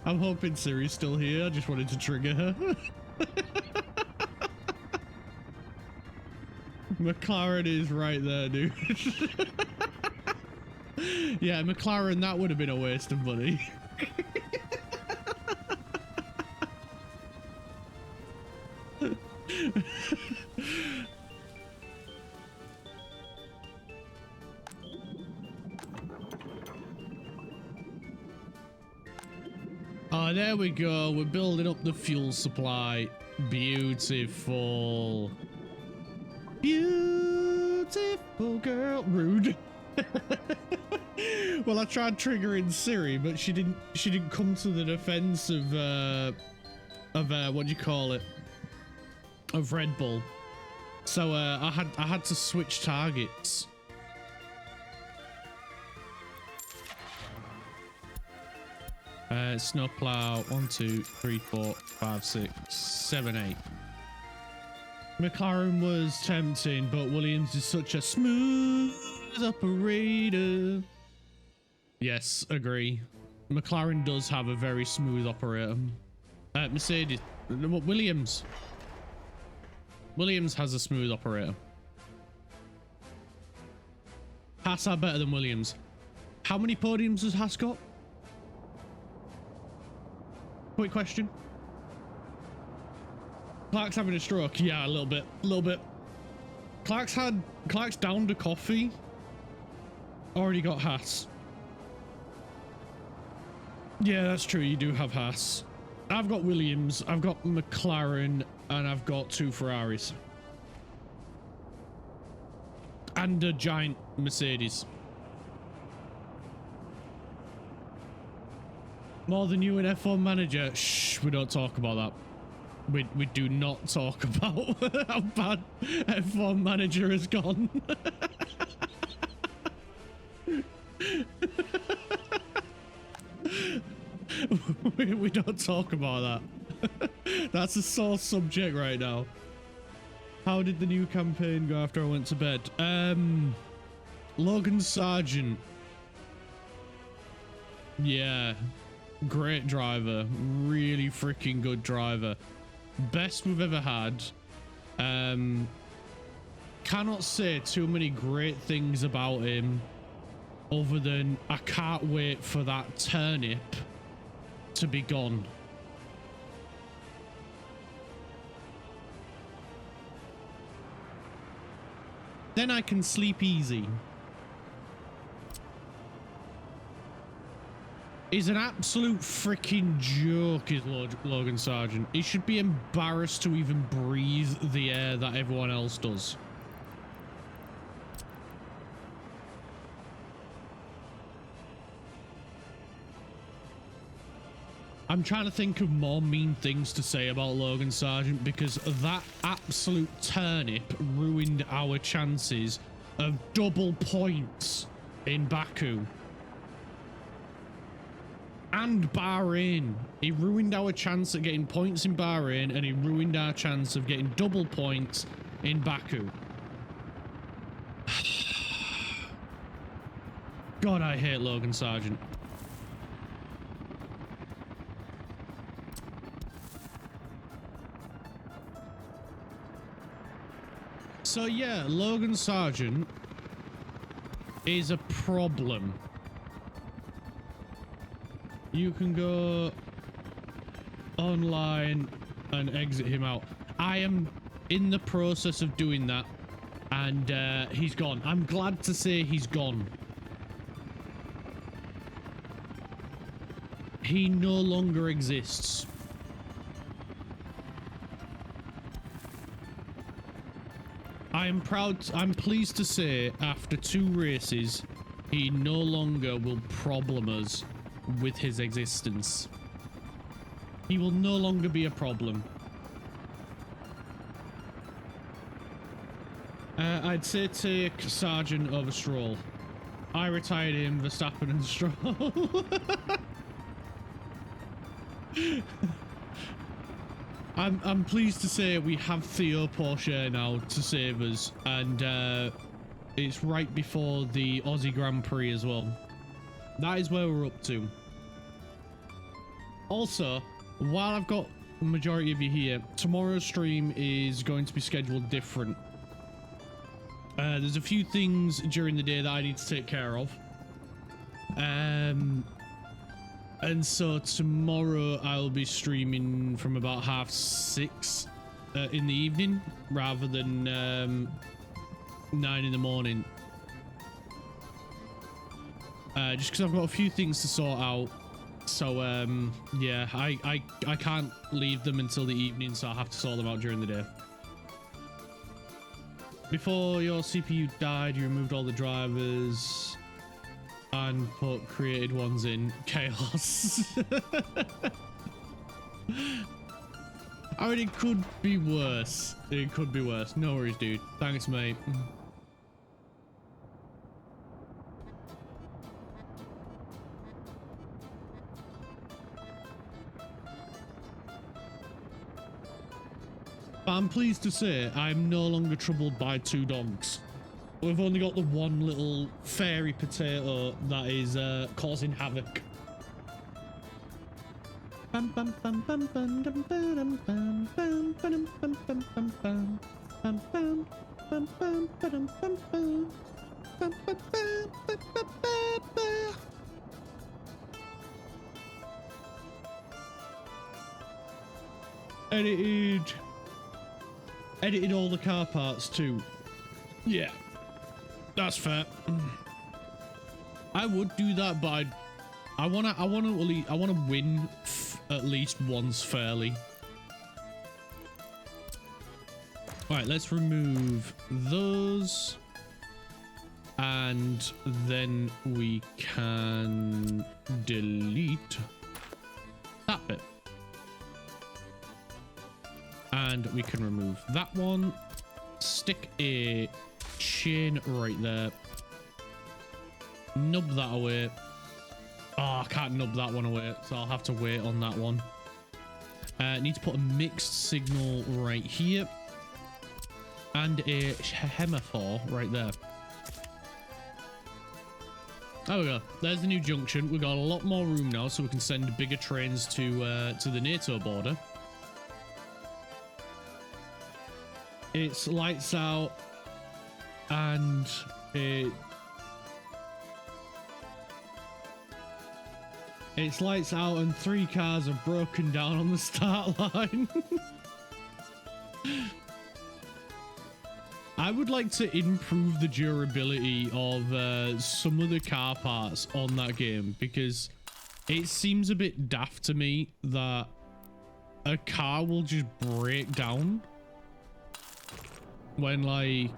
I'm hoping Siri's still here. I just wanted to trigger her. McLaren is right there, dude. Yeah, McLaren, that would have been a waste of money. Oh, there we go. We're building up the fuel supply. Beautiful. Beautiful girl. Rude. Well, I tried triggering Siri, but she didn't come to the defense of what do you call it? Of Red Bull. So I had to switch targets. Snowplow 1, 2, 3, 4, 5, 6, 7, 8. McLaren was tempting, but Williams is such a smooth operator. Yes, agree. McLaren does have a very smooth operator. Mercedes, Williams has a smooth operator. Haas are better than Williams. How many podiums has Haas got? Quick question. Clark's having a stroke. Yeah, a little bit. Clark's downed a coffee. Already got Haas. Yeah, that's true. You do have Haas. I've got Williams, I've got McLaren, and I've got 2 Ferraris. And a giant Mercedes. More than you in F1 Manager. Shh, we don't talk about that. We do not talk about how bad F1 Manager has gone. we don't talk about that. That's a sore subject right now. How did the new campaign go after I went to bed? Logan Sargent. Yeah. Great driver. Really freaking good driver. Best we've ever had. Cannot say too many great things about him other than I can't wait for that turnip to be gone. Then I can sleep easy. He's an absolute freaking joke, is Logan Sargent. He should be embarrassed to even breathe the air that everyone else does. I'm trying to think of more mean things to say about Logan Sargent because that absolute turnip ruined our chances of double points in Baku. And Bahrain. He ruined our chance at getting points in Bahrain, and he ruined our chance of getting double points in Baku. God, I hate Logan Sargent. So yeah, Logan Sargent is a problem. You can go online and exit him out. I am in the process of doing that, and he's gone. I'm glad to say he's gone. He no longer exists. I'm pleased to say after 2 races, he no longer will problem us with his existence. He will no longer be a problem. I'd say take Sargent over Stroll. I retired him, Verstappen and Stroll. I'm pleased to say we have Theo Porsche now to save us, and it's right before the Aussie Grand Prix as well. That is where we're up to. Also, while I've got the majority of you here, tomorrow's stream is going to be scheduled different. There's a few things during the day that I need to take care of. And so tomorrow I'll be streaming from about 6:30 in the evening rather than 9 in the morning. Just because I've got a few things to sort out. So yeah, I can't leave them until the evening, so I'll have to sort them out during the day. Before your CPU died, you removed all the drivers and put created ones in. Chaos. I mean, it could be worse. It could be worse. No worries, dude. Thanks, mate. But I'm pleased to say I'm no longer troubled by 2 dogs. We've only got the one little fairy potato that is causing havoc. Edited all the car parts too. Yeah. That's fair. I would do that, but I wanna win at least once fairly. All right, let's remove those, and then we can delete that bit, and we can remove that one. Stick a chain right there. Nub that away. Oh, I can't nub that one away, so I'll have to wait on that one. Need to put a mixed signal right here and a hemaphore right there. There we go. There's the new junction. We've got a lot more room now, so we can send bigger trains to the NATO border. It's lights out, and it's lights out, and 3 cars are broken down on the start line. I would like to improve the durability of some of the car parts on that game, because it seems a bit daft to me that a car will just break down when, like,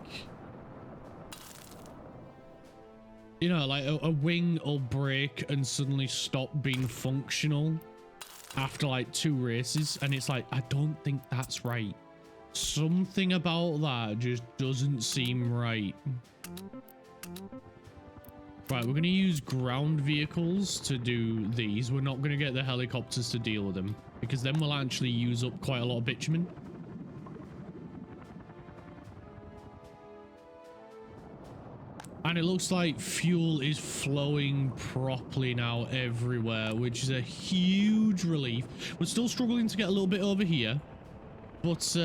you know, like a wing will break and suddenly stop being functional after like 2 races, and it's like, I don't think that's right. Something about that just doesn't seem right. Right, we're going to use ground vehicles to do these. We're not going to get the helicopters to deal with them, because then we'll actually use up quite a lot of bitumen. And it looks like fuel is flowing properly now everywhere, which is a huge relief. We're still struggling to get a little bit over here, but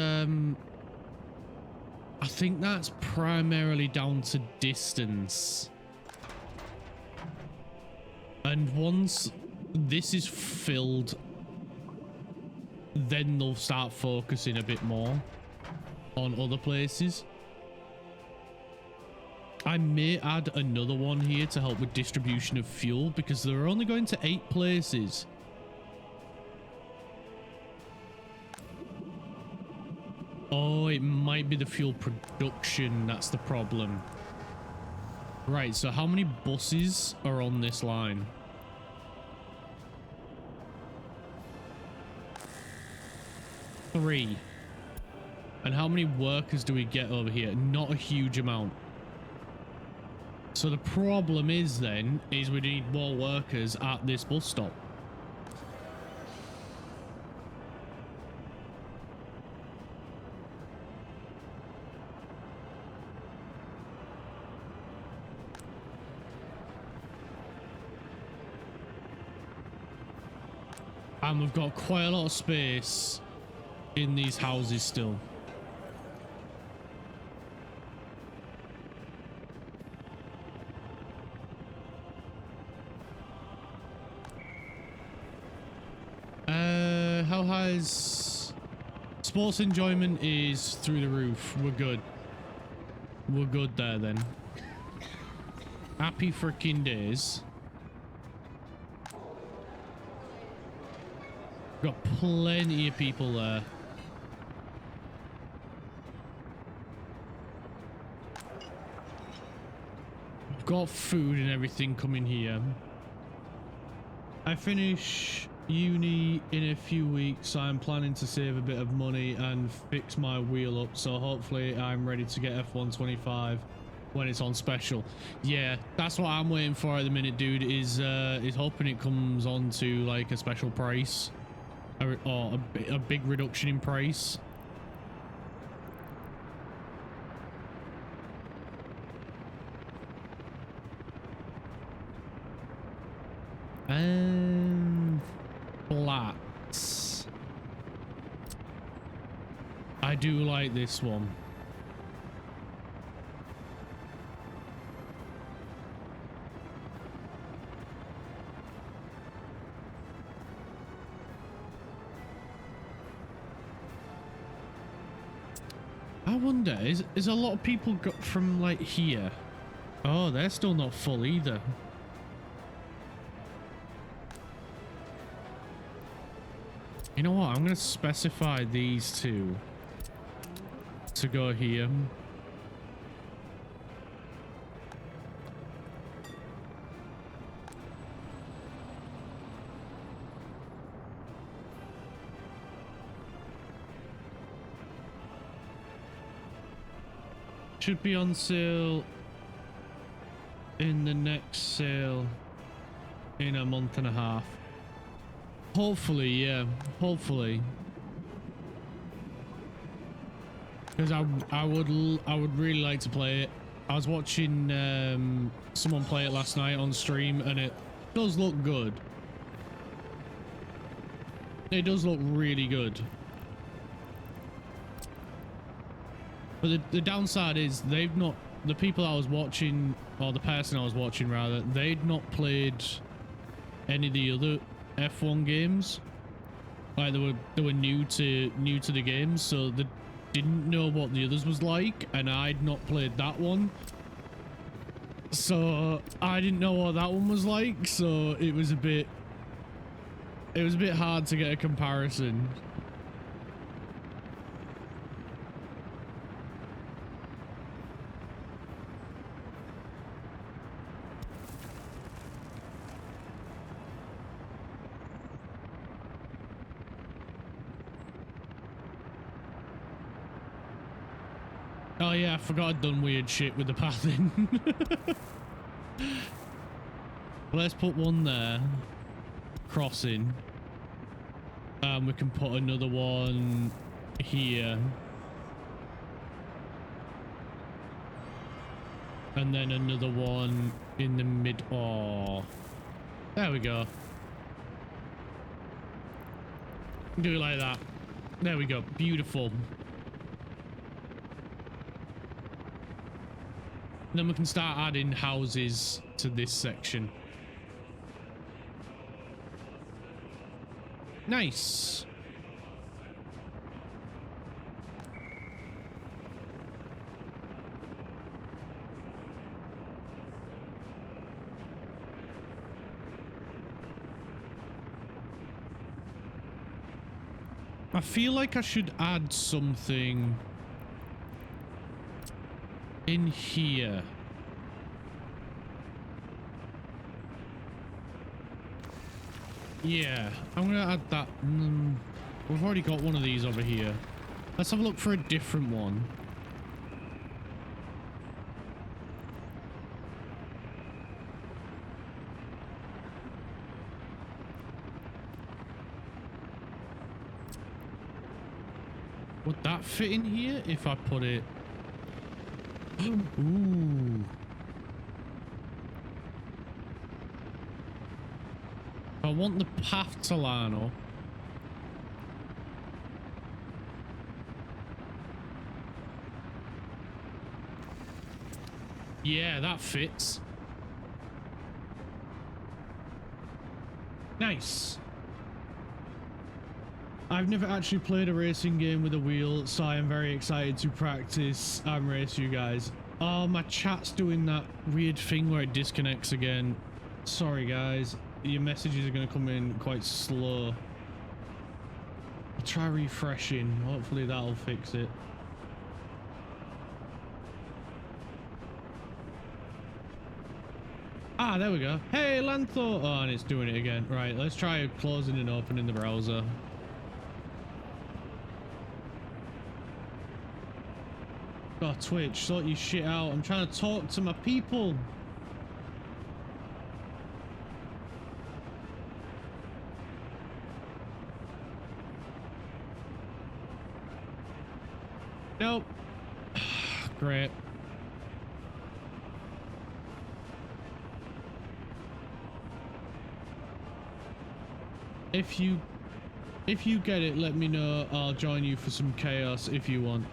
I think that's primarily down to distance. And once this is filled, then they'll start focusing a bit more on other places. I may add another one here to help with distribution of fuel because they're only going to 8 places. Oh, it might be the fuel production that's the problem. Right, so how many buses are on this line? Three. And how many workers do we get over here? Not a huge amount. So the problem is then, is we need more workers at this bus stop. And we've got quite a lot of space in these houses still. How high is sports enjoyment? Is through the roof. We're good. We're good there then. Happy freaking days. Got plenty of people there. Got food and everything coming here. I finish uni in a few weeks, so I'm planning to save a bit of money and fix my wheel up, so hopefully I'm ready to get F125 when it's on special. Yeah, that's what I'm waiting for at the minute, dude, is hoping it comes on to like a special price or a big reduction in price. Flats. I do like this one. I wonder, is a lot of people got from like here? Oh, they're still not full either. You know what? I'm going to specify these two to go here. Should be on sale in the next sale in a month and a half. Hopefully, yeah. Hopefully. Because I would really like to play it. I was watching someone play it last night on stream and it does look good. It does look really good. But the downside is they've not, the people I was watching, or the person I was watching rather, they'd not played any of the other F1 games. Like they were new to the games, so they didn't know what the others was like, and I'd not played that one, so I didn't know what that one was like. So it was a bit hard to get a comparison. Oh yeah, I forgot I'd done weird shit with the pathing. Let's put one there. Crossing. We can put another one here. And then another one in the mid. Oh, there we go. Do it like that. There we go. Beautiful. Then we can start adding houses to this section. Nice. I feel like I should add something in here. Yeah, I'm gonna add that. We've already got one of these over here. Let's have a look for a different one. Would that fit in here if I put it? Ooh. I want the path to line up. Yeah, that fits. Nice. I've never actually played a racing game with a wheel, so I am very excited to practice and race you guys. Oh, my chat's doing that weird thing where it disconnects again. Sorry, guys. Your messages are going to come in quite slow. I'll try refreshing. Hopefully that'll fix it. Ah, there we go. Hey, Lantho. Oh, and it's doing it again. Right, let's try closing and opening the browser. Oh, Twitch, sort your shit out. I'm trying to talk to my people. Nope. Great. If you get it, let me know. I'll join you for some chaos if you want.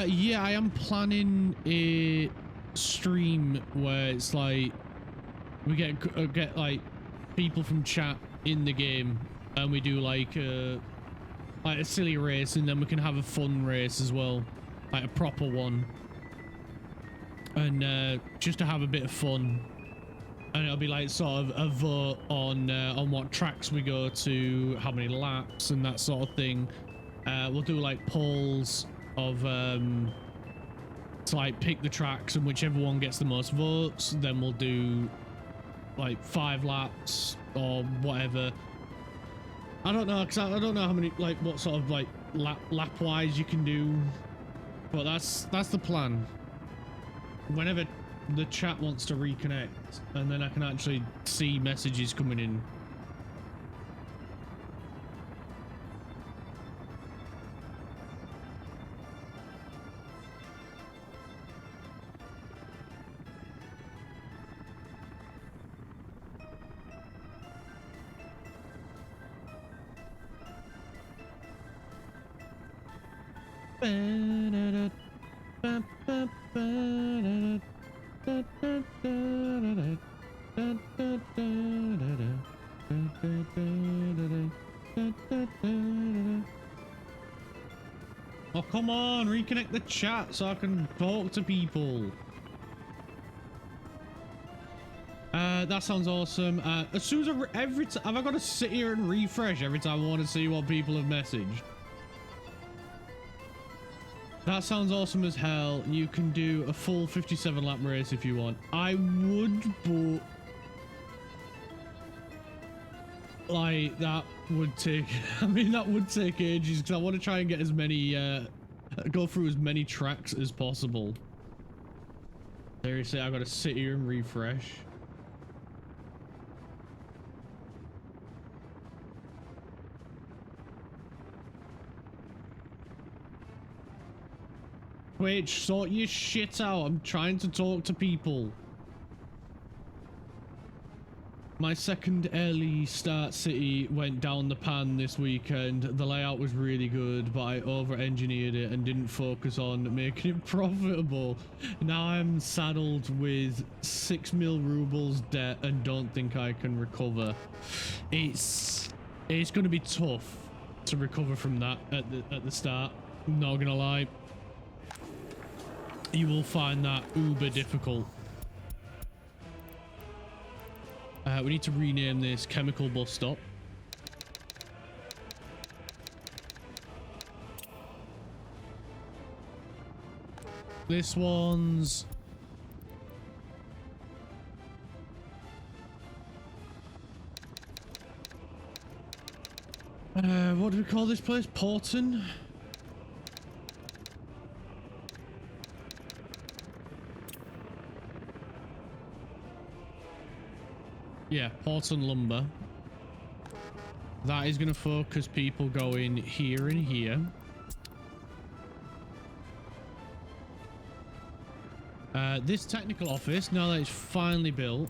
Yeah, I am planning a stream where it's like we get like people from chat in the game, and we do like a silly race, and then we can have a fun race as well, like a proper one, and just to have a bit of fun. And it'll be like sort of a vote on what tracks we go to, how many laps, and that sort of thing. We'll do like polls of to like pick the tracks, and whichever one gets the most votes, then we'll do like 5 laps or whatever. I don't know, because I don't know how many, like what sort of like lap wise you can do, but that's the plan. Whenever the chat wants to reconnect, and then I can actually see messages coming in. Oh, come on, reconnect the chat so I can talk to people. That sounds awesome. As soon as every time, have I got to sit here and refresh every time I want to see what people have messaged? That sounds awesome as hell. You can do a full 57 lap race if you want. I would, but like that would take, I mean, that would take ages, because I want to try and get as many, go through as many tracks as possible. Seriously, I gotta sit here and refresh. Twitch, sort your shit out. I'm trying to talk to people. My second early start city went down the pan this weekend. The layout was really good, but I over-engineered it and didn't focus on making it profitable. Now I'm saddled with 6 mil rubles debt and don't think I can recover. It's going to be tough to recover from that at the start. Not gonna lie. You will find that uber difficult. We need to rename this chemical bus stop. This one's... what do we call this place? Porton? Yeah, Porton Lumber. That is going to focus people going here and here. This technical office, now that it's finally built.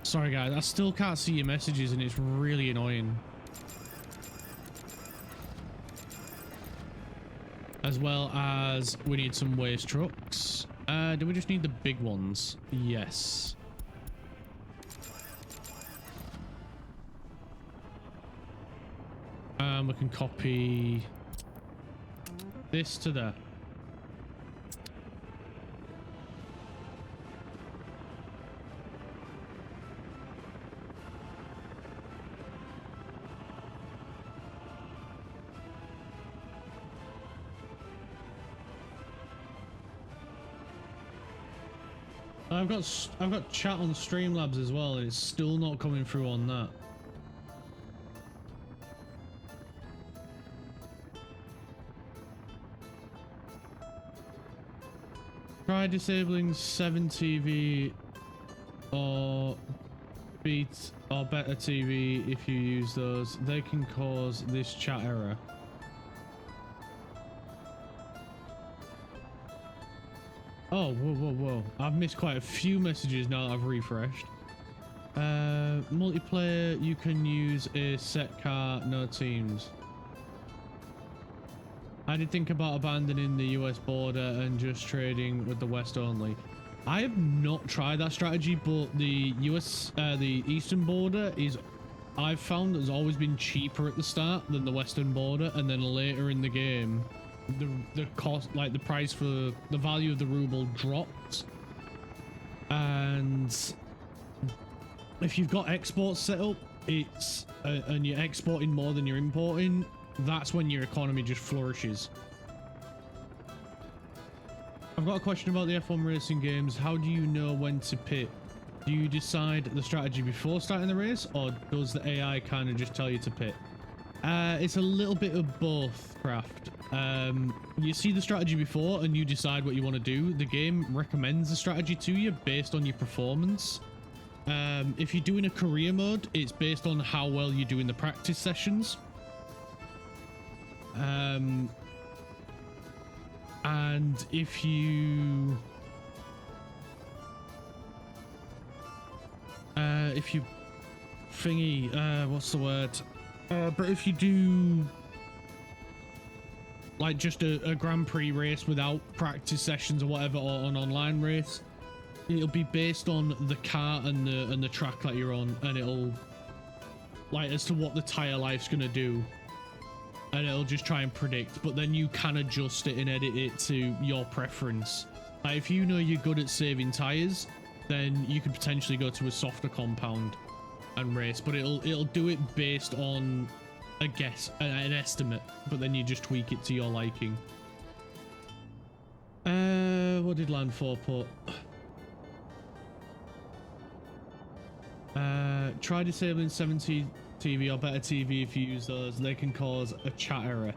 Sorry guys, I still can't see your messages and it's really annoying. As well as we need some waste trucks. Do we just need the big ones? Yes. We can copy this to there. I've got chat on Streamlabs as well, and it's still not coming through on that. Try disabling 7 TV or beat or better TV if you use those. They can cause this chat error. Oh, whoa. I've missed quite a few messages now that I've refreshed. Multiplayer, you can use a set car, no teams. I did think about abandoning the US border and just trading with the West only. I have not tried that strategy, but the the Eastern border is, I've found, has always been cheaper at the start than the Western border, and then later in the game, the cost, like the price for the value of the ruble dropped. And if you've got exports set up, it's and you're exporting more than you're importing, that's when your economy just flourishes. I've got a question about the F1 racing games. How do you know when to pit? Do you decide the strategy before starting the race, or does the AI kind of just tell you to pit? It's a little bit of both, Craft. You see the strategy before and you decide what you want to do. The game recommends the strategy to you based on your performance. If you're doing a career mode, it's based on how well you do in the practice sessions. And if you thingy, what's the word? But if you do like just a Grand Prix race without practice sessions or whatever, or an online race, it'll be based on the car and the track that you're on, and it'll like as to what the tire life's gonna do, and it'll just try and predict. But then you can adjust it and edit it to your preference. Like if you know you're good at saving tires, then you could potentially go to a softer compound and race, but it'll do it based on a guess, an estimate, but then you just tweak it to your liking. What did Land 4 put? Try disabling 70 TV or better TV if you use those. They can cause a chat error.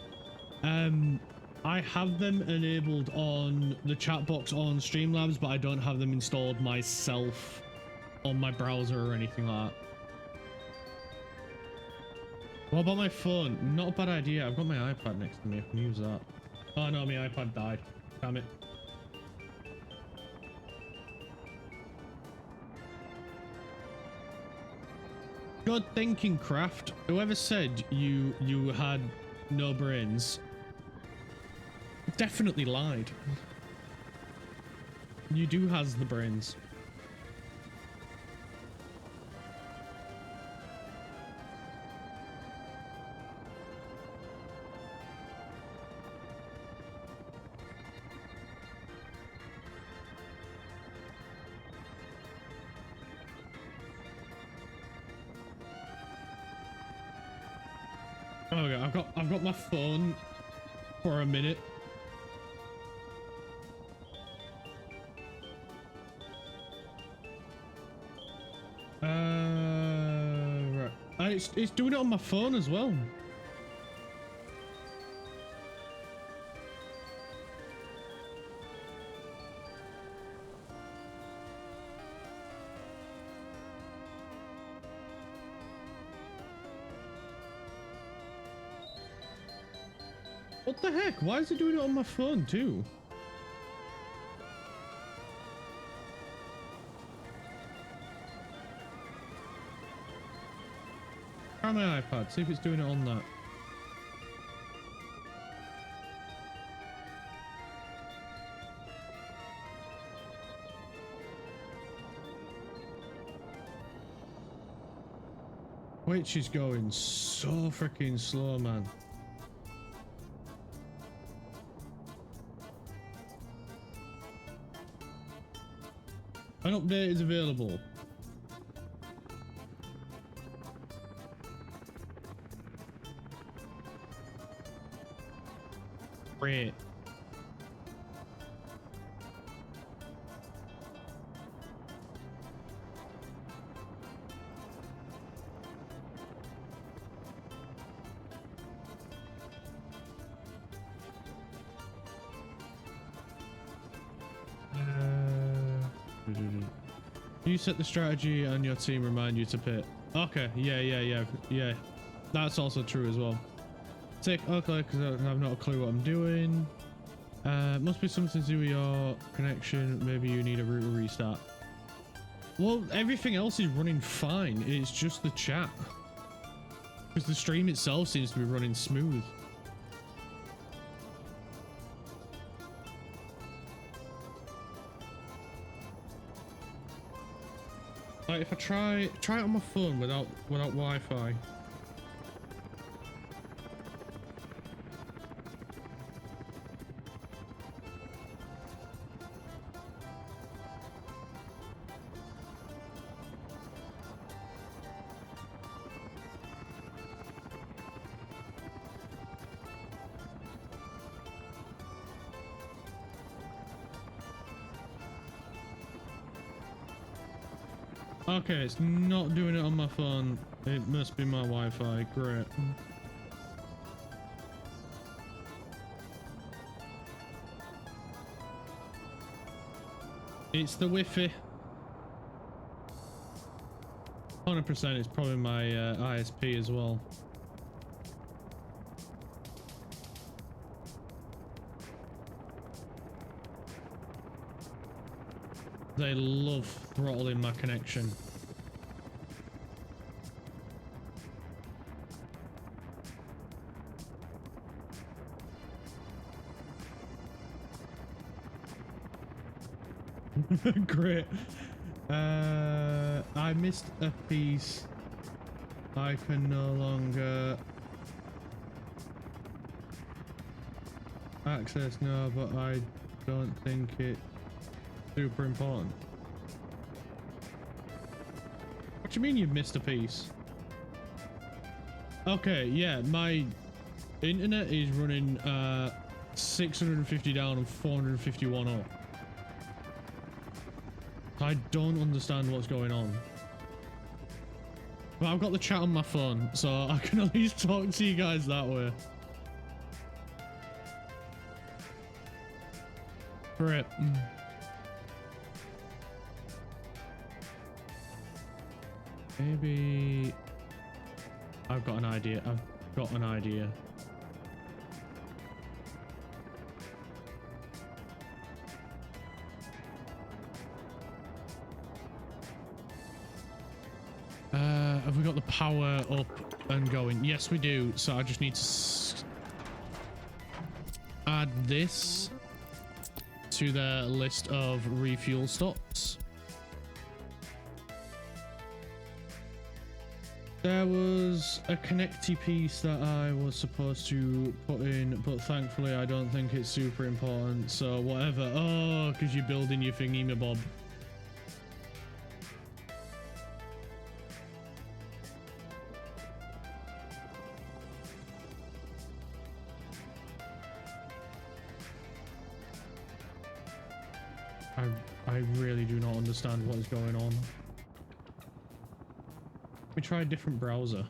I have them enabled on the chat box on Streamlabs, but I don't have them installed myself on my browser or anything like that. What about my phone? Not a bad idea. I've got my iPad next to me. I can use that. Oh no, my iPad died. Damn it. Good thinking, Craft. Whoever said you had no brains definitely lied. You do has the brains. Okay, I've got my phone for a minute. Right. It's doing it on my phone as well. What the heck? Why is it doing it on my phone too? Try my iPad, see if it's doing it on that. Which is going so freaking slow, man. An update is available. Great. You set the strategy and your team remind you to pit. Okay, yeah. That's also true as well. Tick, okay, because I have not a clue what I'm doing. Must be something to do with your connection. Maybe you need a router restart. Well, everything else is running fine. It's just the chat. Because the stream itself seems to be running smooth. Like if I try it on my phone without Wi-Fi. Okay, it's not doing it on my phone. It must be my Wi-Fi. Great. It's the Wi-Fi. 100% it's probably my ISP as well. They love throttling my connection. Great. I missed a piece. I can no longer access now, but I don't think it's super important. What do you mean you've missed a piece? Okay, yeah, my internet is running 650 down and 451 up. I don't understand what's going on. But I've got the chat on my phone, so I can at least talk to you guys that way. Great. Maybe I've got an idea. I've got an idea. Have we got the power up and going? Yes, we do. So I just need to add this to the list of refuel stops. There was a connecty piece that I was supposed to put in, but thankfully I don't think it's super important. So whatever. Oh, because you're building your thingy, my bob. I really do not understand what is going on. We try a different browser.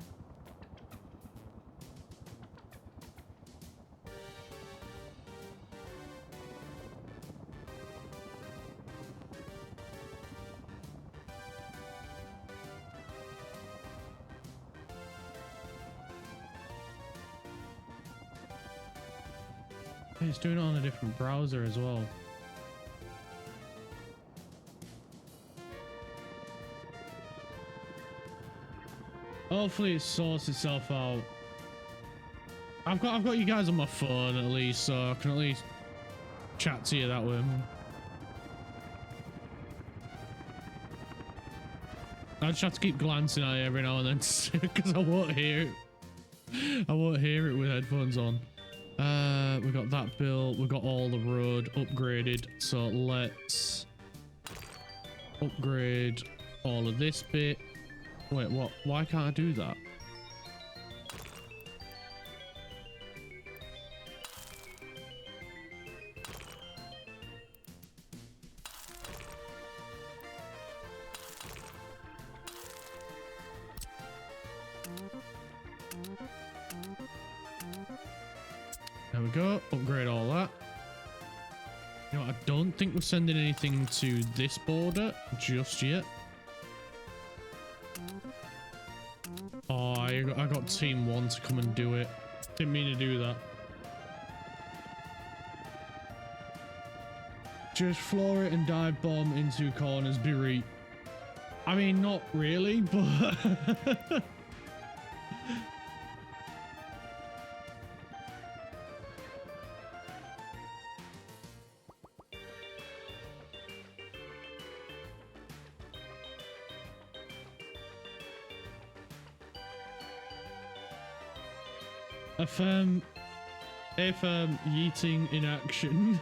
It's doing it on a different browser as well. Hopefully it sorts itself out. I've got you guys on my phone at least, so I can at least chat to you that way. I just have to keep glancing at it every now and then because I won't hear it. I won't hear it with headphones on. We got that built. We got all the road upgraded. So let's upgrade all of this bit. Wait, what? Why can't I do that? There we go. Upgrade all that. You know, I don't think we're sending anything to this border just yet. Oh, I got team 1 to come and do it. Didn't mean to do that. Just floor it and dive bomb into corners, Beery. I mean, not really, but... yeeting in action.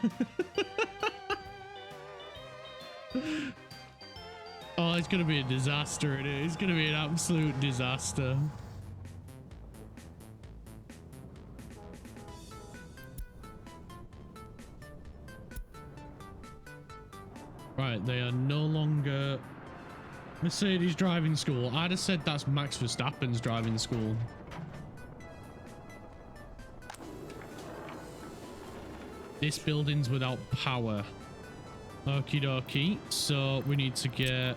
Oh, it's gonna be a disaster. It is. It's gonna be an absolute disaster. Right, they are no longer Mercedes driving school. I'd have said that's Max Verstappen's driving school. This building's without power. Okie dokie. So we need to get...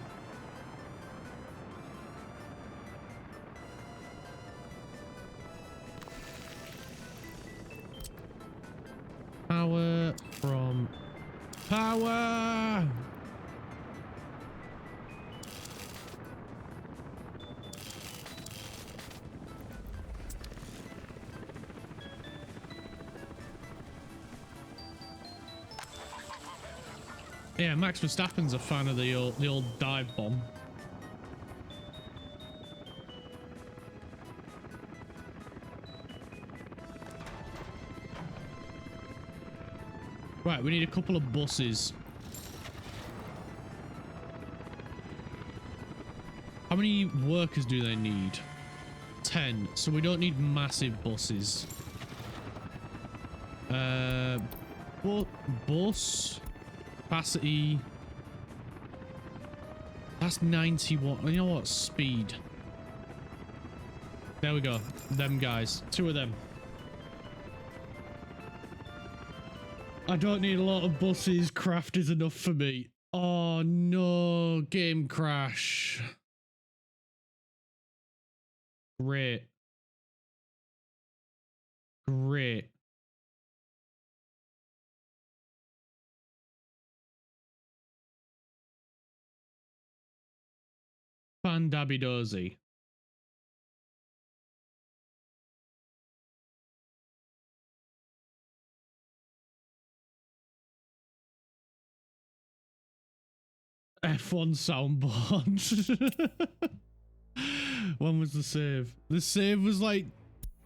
power from... power! Yeah, Max Verstappen's a fan of the old dive bomb. Right, we need a couple of buses. How many workers do they need? 10. So we don't need massive buses. Bus capacity. That's 91. You know what? Speed. There we go. Them guys. 2 of them. I don't need a lot of buses. Craft is enough for me. Oh no. Game crash. Great. Great. Dabby dozy. F1 soundboard. When was the save? The save was like,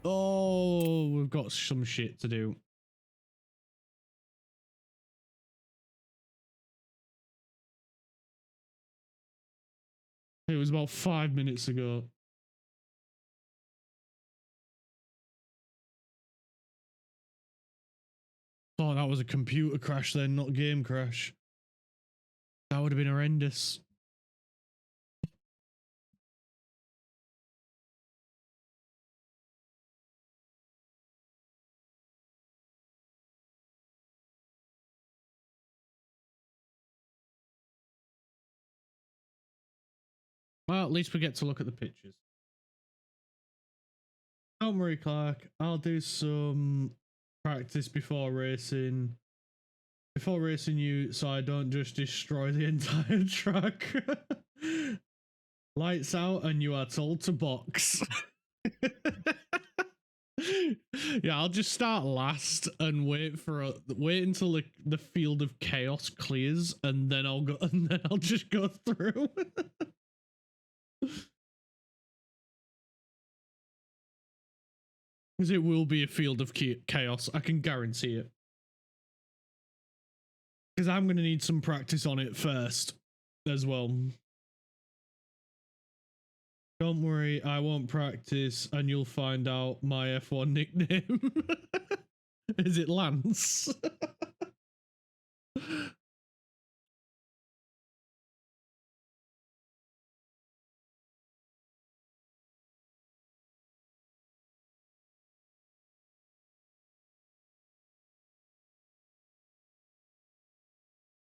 oh, we've got some shit to do. It was about 5 minutes ago. Oh, that was a computer crash then, not a game crash. That would have been horrendous. Well, at least we get to look at the pictures. Don't worry, Clark. I'll do some practice before racing. Before racing you, so I don't just destroy the entire track. Lights out and you are told to box. Yeah, I'll just start last and wait until the field of chaos clears, and then I'll just go through. Because it will be a field of chaos, I can guarantee it. Because I'm going to need some practice on it first as well. Don't worry, I won't practice and you'll find out my F1 nickname. Is it Lance?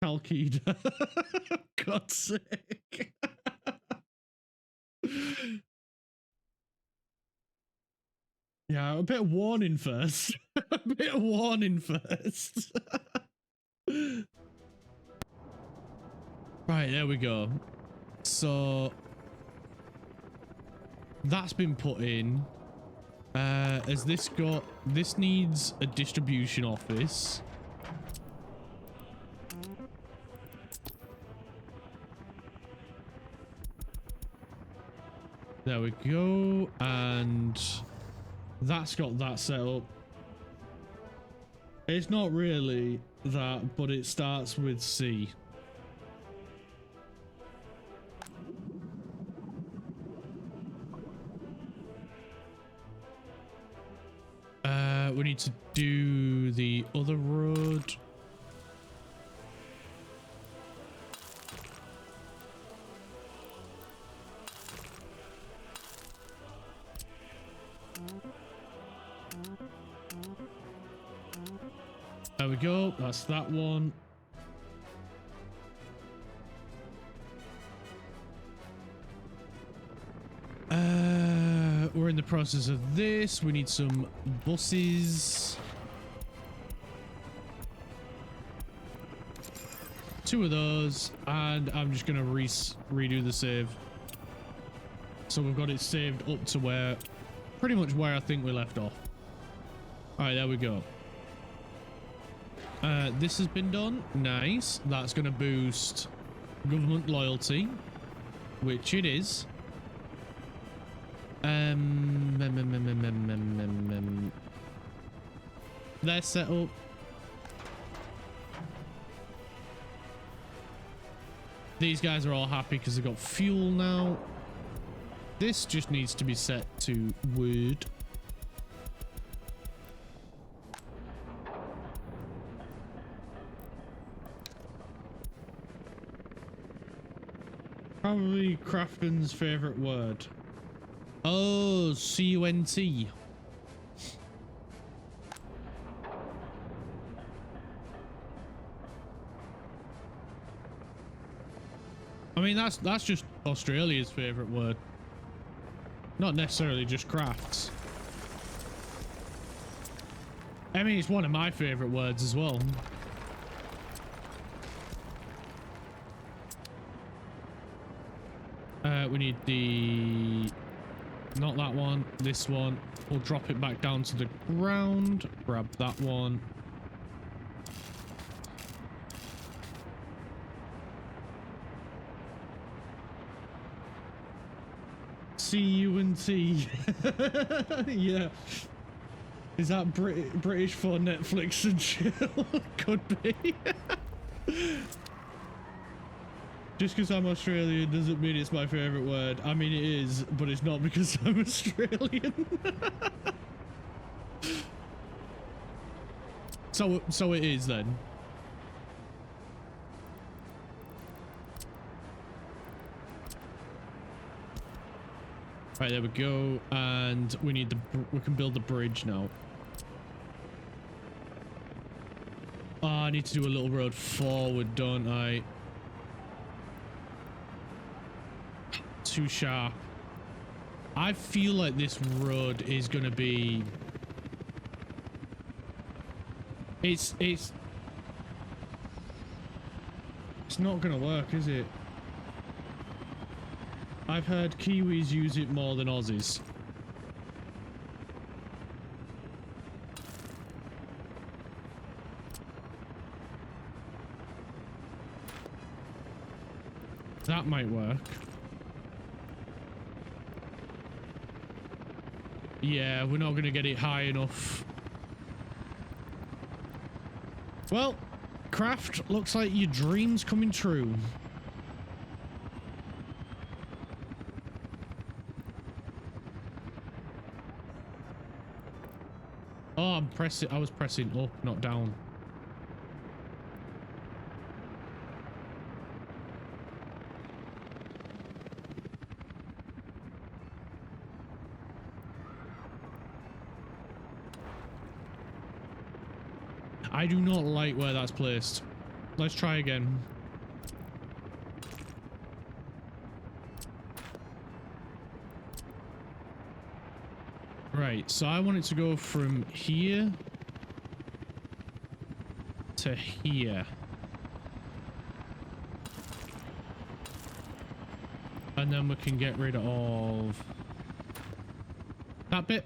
Calcida. God's sake. Yeah, a bit of warning first. A bit of warning first. Right, there we go. So that's been put in. Has this got... This needs a distribution office. There we go. And that's got that set up. It's not really that, but it starts with C. We need to do the other road. There we go. That's that one. We're in the process of this. We need some buses. 2 of those, and I'm just gonna redo the save. So we've got it saved up to pretty much where I think we left off. All right, there we go. This has been done. Nice. That's gonna boost government loyalty, which it is. They're set up. These guys are all happy because they've got fuel now. This just needs to be set to wood. Probably Crafton's favorite word. Oh, C-U-N-T. I mean, that's just Australia's favorite word. Not necessarily just crafts. I mean, it's one of my favorite words as well. We need the... Not that one. This one. We'll drop it back down to the ground. Grab that one. C-U-N-T. Yeah. Is that British for Netflix and chill? Could be. Just because I'm Australian doesn't mean it's my favourite word. I mean, it is, but it's not because I'm Australian. So it is then. Right, there we go. And we need we can build the bridge now. Oh, I need to do a little road forward, don't I? Too sharp. I feel like this road is gonna be... It's not gonna work, is it? I've heard Kiwis use it more than Aussies. That might work. Yeah, we're not going to get it high enough. Well, Craft, looks like your dream's coming true. Oh, I was pressing up, not down. I do not like where that's placed. Let's try again. Right, so I want it to go from here to here. And then we can get rid of that bit.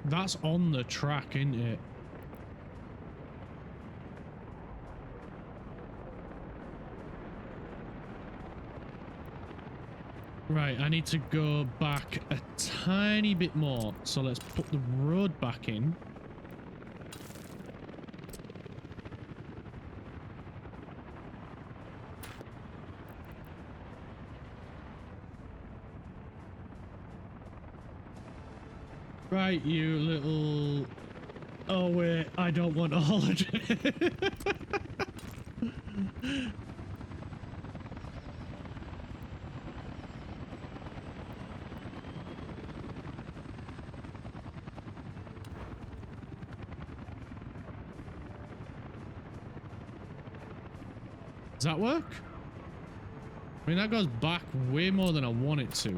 That's on the track, isn't it? Right, I need to go back a tiny bit more. So let's put the road back in. Right, you little... Oh wait, I don't want a holiday. Does that work? I mean, that goes back way more than I want it to.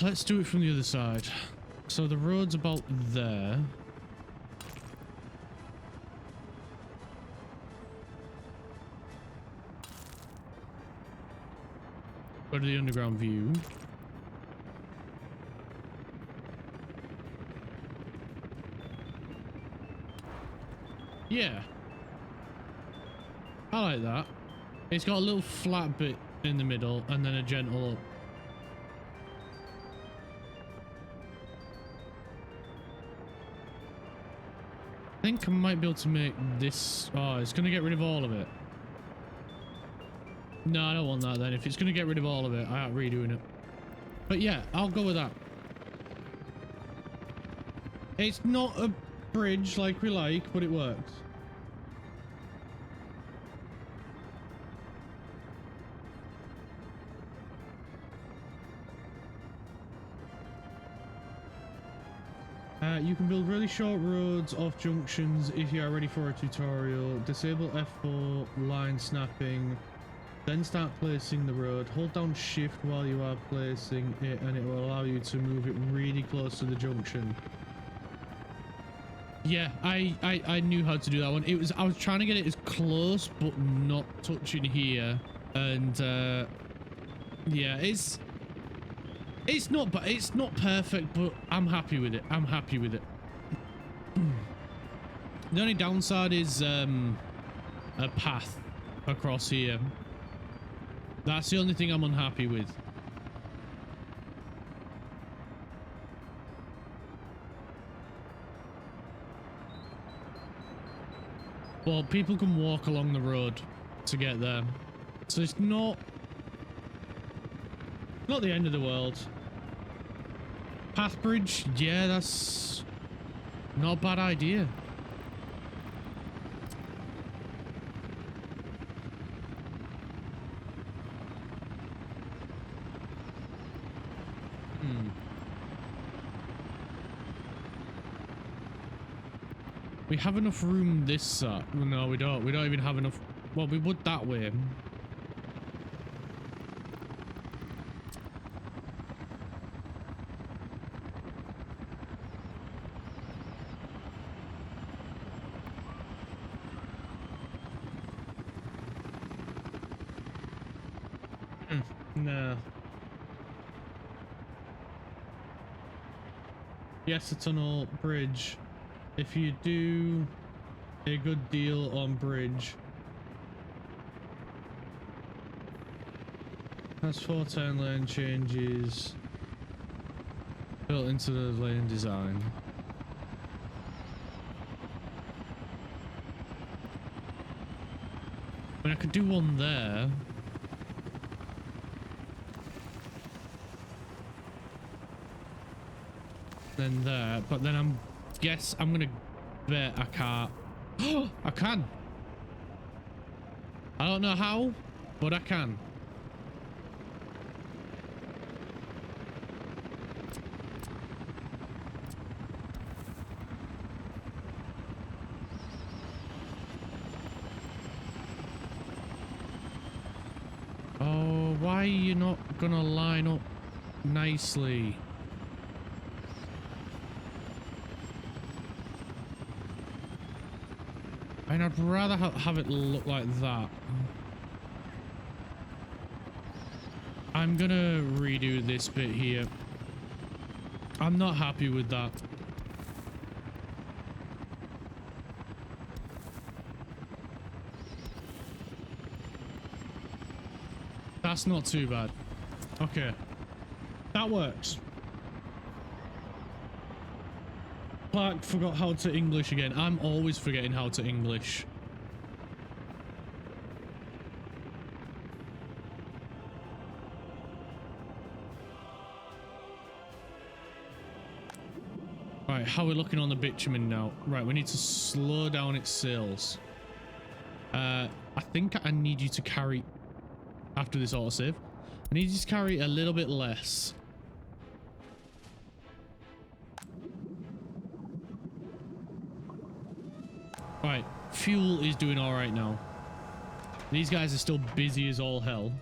Let's do it from the other side. So the road's about there. Go to the underground view. Yeah. I like that. It's got a little flat bit in the middle and then a gentle up. I think I might be able to make this... Oh, it's going to get rid of all of it. No, I don't want that then. If it's going to get rid of all of it, I ain't redoing it. But yeah, I'll go with that. It's not a bridge like we like, but it works. You can build really short roads off junctions if you are ready for a tutorial. Disable F4 line snapping, then start placing the road. Hold down shift while you are placing it and it will allow you to move it really close to the junction. Yeah, I knew how to do that one. I was trying to get it as close but not touching here, and yeah, it's not perfect, but I'm happy with it. I'm happy with it. The only downside is a path across here. That's the only thing I'm unhappy with. Well, people can walk along the road to get there, so it's not the end of the world. Path bridge, yeah, that's not a bad idea. We have enough room this side. Well, no, we don't. We don't even have enough. Well, we would that way. No. Yes, a tunnel bridge. If you do a good deal on bridge. Has 4 turn lane changes built into the lane design. I mean, I could do one there. Then there, but then I'm gonna bet I can't. Oh, I can. I don't know how, but I can. Oh, why are you not gonna line up nicely? I mean, I'd rather have it look like that. I'm gonna redo this bit here. I'm not happy with that. That's not too bad. Okay. That works. Clark forgot how to English again. I'm always forgetting how to English. Right, how are we looking on the bitumen now? Right, we need to slow down its sails. I think I need you to carry, after this autosave, I need you to carry a little bit less. Right, fuel is doing all right now. These guys are still busy as all hell.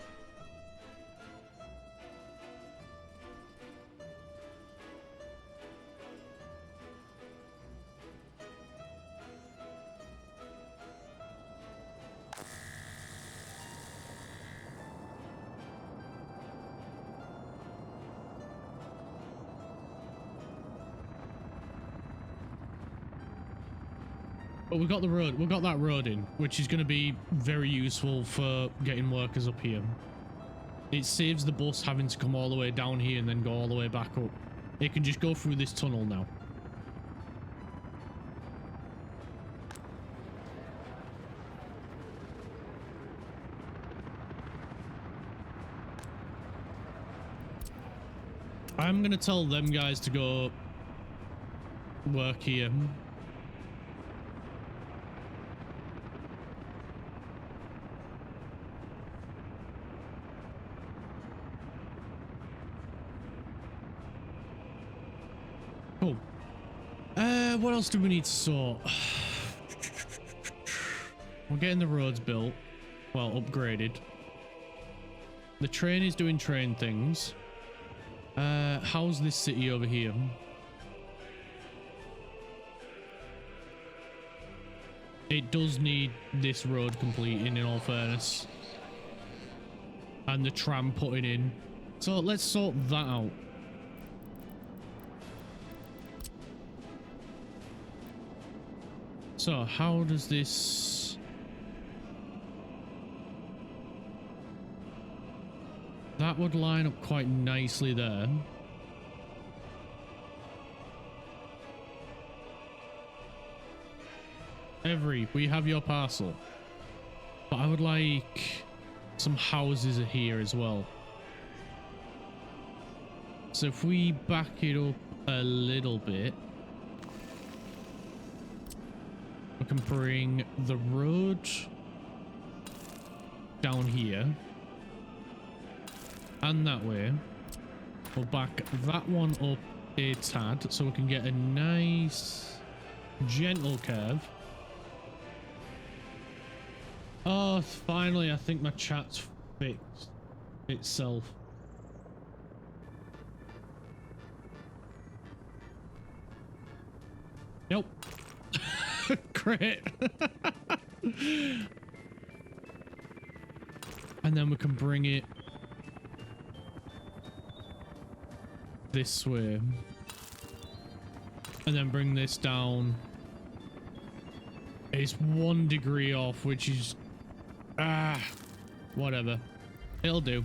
But we got the road. We got that road in, which is going to be very useful for getting workers up here. It saves the bus having to come all the way down here and then go all the way back up. It can just go through this tunnel now. I'm gonna tell them guys to go work here. Cool. What else do we need to sort? We're getting the roads built. Well, upgraded. The train is doing train things. How's this city over here? It does need this road completing, in all fairness. And the tram putting in. So let's sort that out. So how does this... That would line up quite nicely there. We have your parcel. But I would like some houses here as well. So if we back it up a little bit, we can bring the road down here and that way. We'll back that one up a tad so we can get a nice gentle curve. Oh, finally, I think my chat's fixed itself. Nope. Great. And then we can bring it this way. And then bring this down. It's 1 degree off, which is... whatever. It'll do.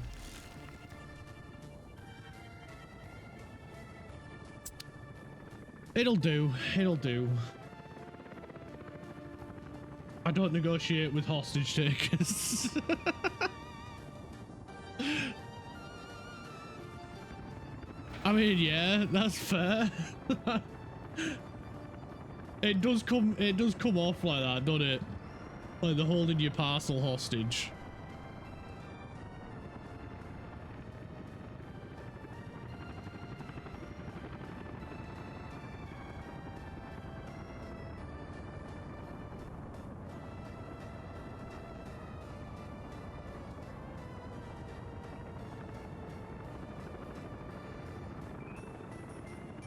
It'll do. It'll do. I don't negotiate with hostage takers. I mean, yeah, that's fair. It does come off like that, doesn't it? Like they're holding your parcel hostage.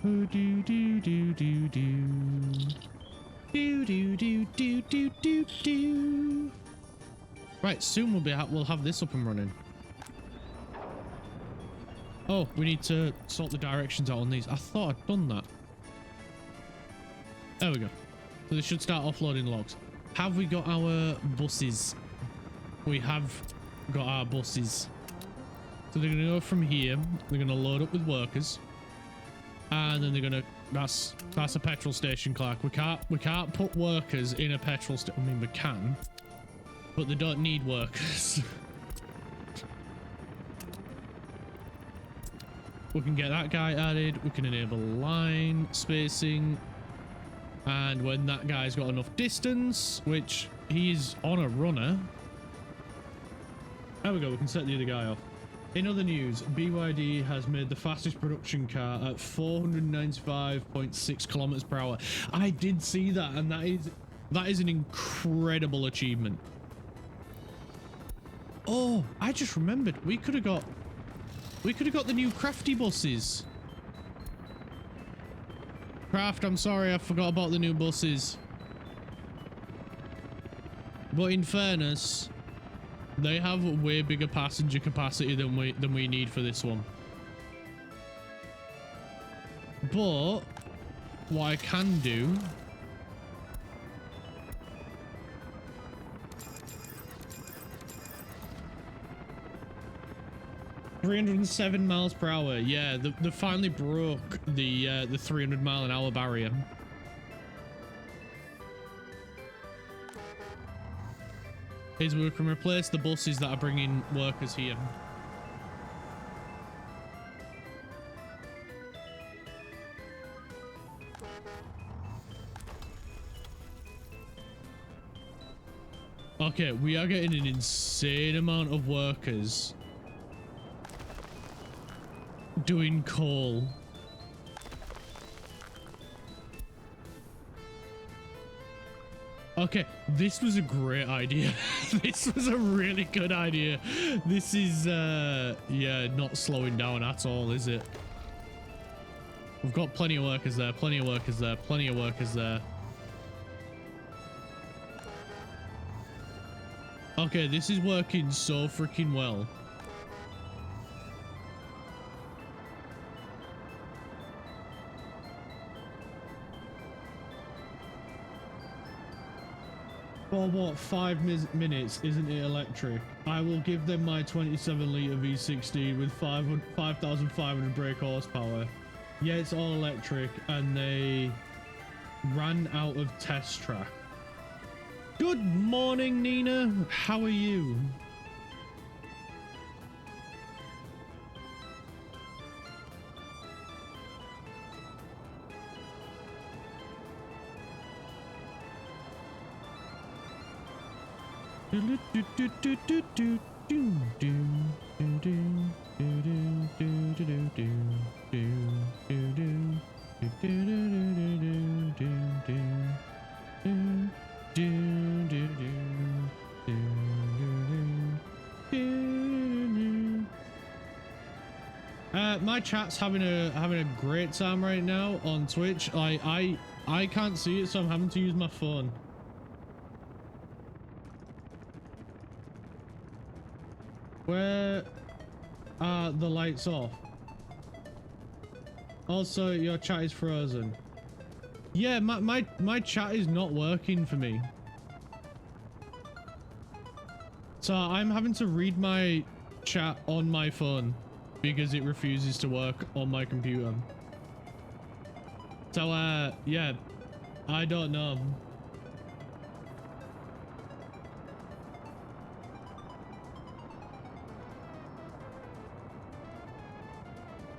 Do do do do do do do do do do do do. Right, soon we'll have this up and running. Oh, we need to sort the directions out on these. I thought I'd done that. There we go. So they should start offloading logs. Have we got our buses? We have got our buses. So they're gonna go from here. They're gonna load up with workers. And then they're gonna that's a petrol station, Clark. We can't put workers in a petrol station. I mean, we can, but they don't need workers. We can get that guy added. We can enable line spacing, and when that guy's got enough distance, which he's on a runner, there we go. We can set the other guy off. In other news, BYD has made the fastest production car at 495.6 kilometers per hour. I did see that, and that is an incredible achievement. Oh, I just remembered we could have got the new crafty buses. Craft, I'm sorry, I forgot about the new buses. But in fairness, they have a way bigger passenger capacity than we need for this one. But what I can do, $307 miles per hour. Yeah, they finally broke the 300 mile an hour barrier. Is we can replace the buses that are bringing workers here. Okay, we are getting an insane amount of workers doing coal. Okay, this was a great idea. This was a really good idea. This is, yeah, not slowing down at all, is it? We've got plenty of workers there, plenty of workers there, plenty of workers there. Okay, this is working so freaking well. For what, 5 minutes, isn't it electric? I will give them my 27-litre V60 with 5,500 brake horsepower. Yeah, it's all electric, and they ran out of test track. Good morning, Nina. How are you? My chat's having a great time right now on Twitch. I can't see it, so I'm having to use my phone. Where are the lights off? Also, your chat is frozen. Yeah, my chat is not working for me. So I'm having to read my chat on my phone because it refuses to work on my computer. So, yeah, I don't know.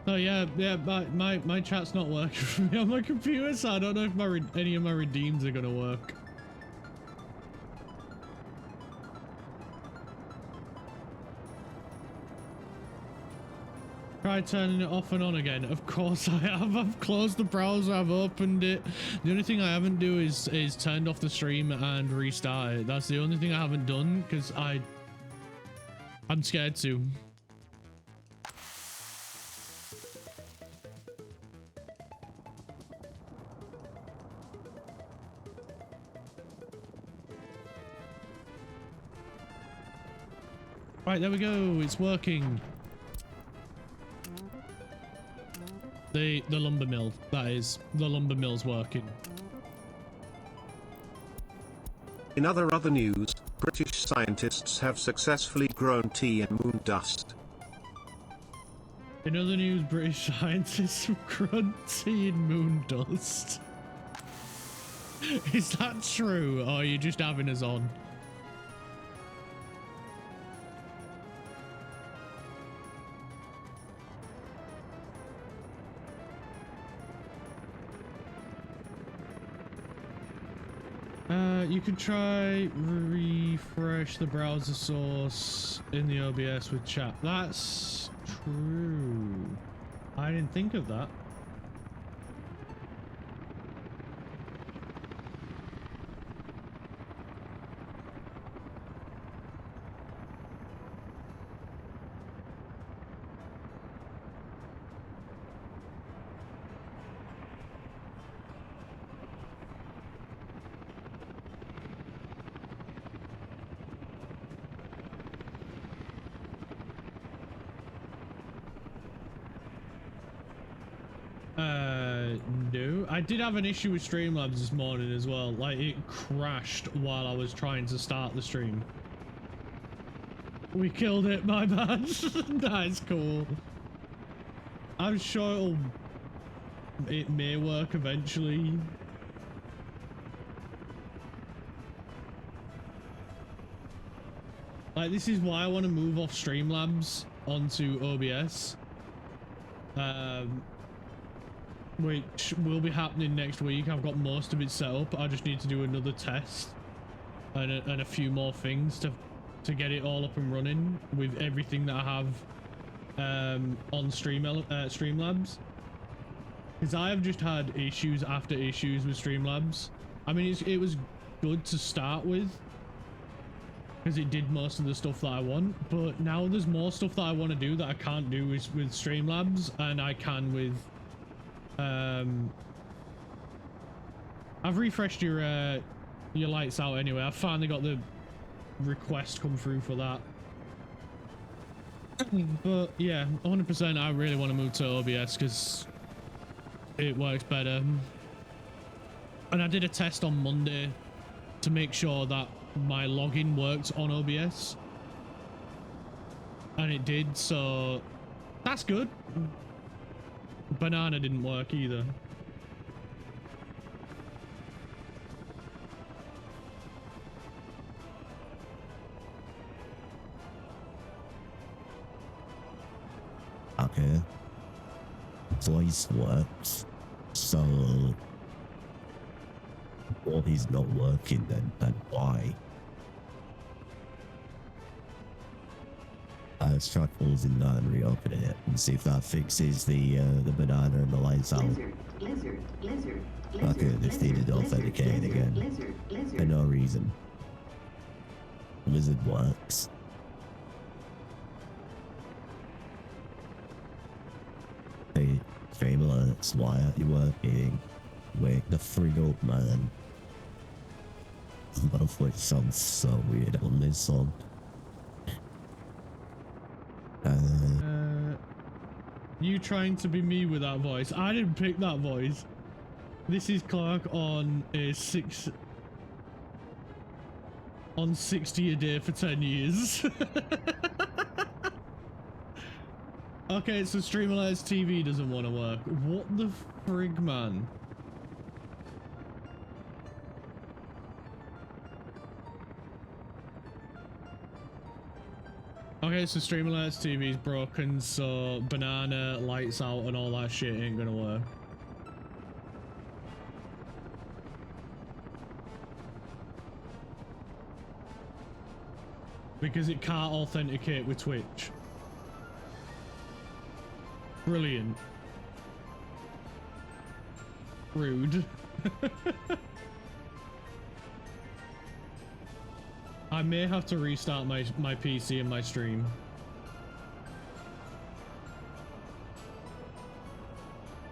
Oh yeah, my chat's not working for me on my computer, so I don't know if any of my redeems are gonna work. Try turning it off and on again. Of course I have. I've closed the browser, I've opened it. The only thing I haven't do is turned off the stream and restart it. That's the only thing I haven't done because I'm scared to. Right, there we go. It's working. The lumber mill, that is. The lumber mill's working. In other news, British scientists have successfully grown tea in moon dust. In other news, British scientists have grown tea in moon dust. Is that true, or are you just having us on? You can try refresh the browser source in the OBS with chat. That's true. I didn't think of that. No. I did have an issue with Streamlabs this morning as well. Like, it crashed while I was trying to start the stream. We killed it, my bad. That's cool. I'm sure it may work eventually. Like, this is why I want to move off Streamlabs onto OBS. Which will be happening next week. I've got most of it set up. I just need to do another test and a few more things to get it all up and running with everything that I have on Streamlabs, because I have just had issues after issues with Streamlabs. I mean, it was good to start with because it did most of the stuff that I want, but now there's more stuff that I want to do that I can't do with Streamlabs, and I can with I've refreshed your lights out anyway. I finally got the request come through for that. But yeah, 100% I really want to move to OBS because it works better. And I did a test on Monday to make sure that my login worked on OBS, and it did, so that's good. Banana didn't work either. Okay. Voice works. So well, he's not working then why? Let's try closing that and reopening it and see if that fixes the banana and the lights out. Lizard. Okay, this needed authenticating again. For no reason. Lizard works. Hey, stream alerts, why aren't you working? Wake the freak up, man. My voice sounds so weird on this song. You trying to be me with that voice? I didn't pick that voice. This is Clark on a 60 a day for 10 years. Okay, so Streamlabs TV doesn't want to work. What the frig, man? Okay, so Streamlabs TV is broken, so banana, lights out, and all that shit ain't gonna work. Because it can't authenticate with Twitch. Brilliant. Rude. I may have to restart my PC and my stream.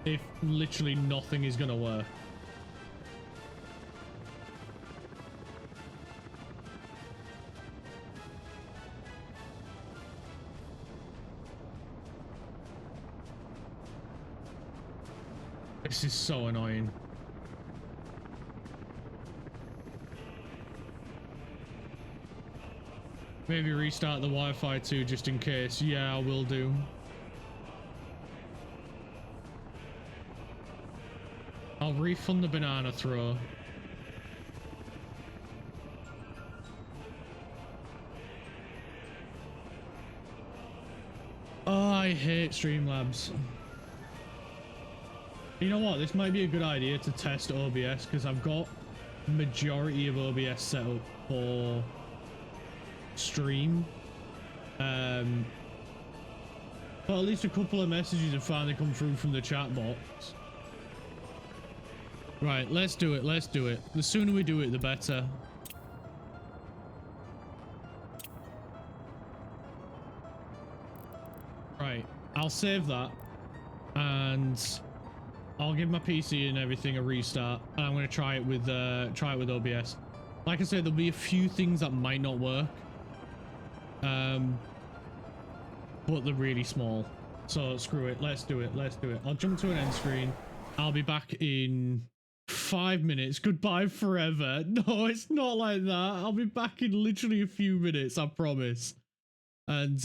If literally nothing is gonna work. This is so annoying. Maybe restart the Wi-Fi too, just in case. Yeah, I will do. I'll refund the banana throw. Oh, I hate Streamlabs. You know what? This might be a good idea to test OBS because I've got majority of OBS set up for stream. But at least a couple of messages have finally come through from the chat box. Right, let's do it. Let's do it. The sooner we do it, the better. Right, I'll save that and I'll give my PC and everything a restart, and I'm going to try it with OBS. Like I said, there'll be a few things that might not work, but they're really small, so screw it. Let's do it. Let's do it. I'll jump to an end screen. I'll be back in 5 minutes. Goodbye forever. No, it's not like that. I'll be back in literally a few minutes, I promise. And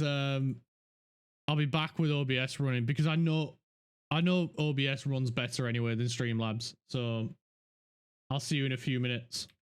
I'll be back with OBS running because I know OBS runs better anyway than Streamlabs, so I'll see you in a few minutes.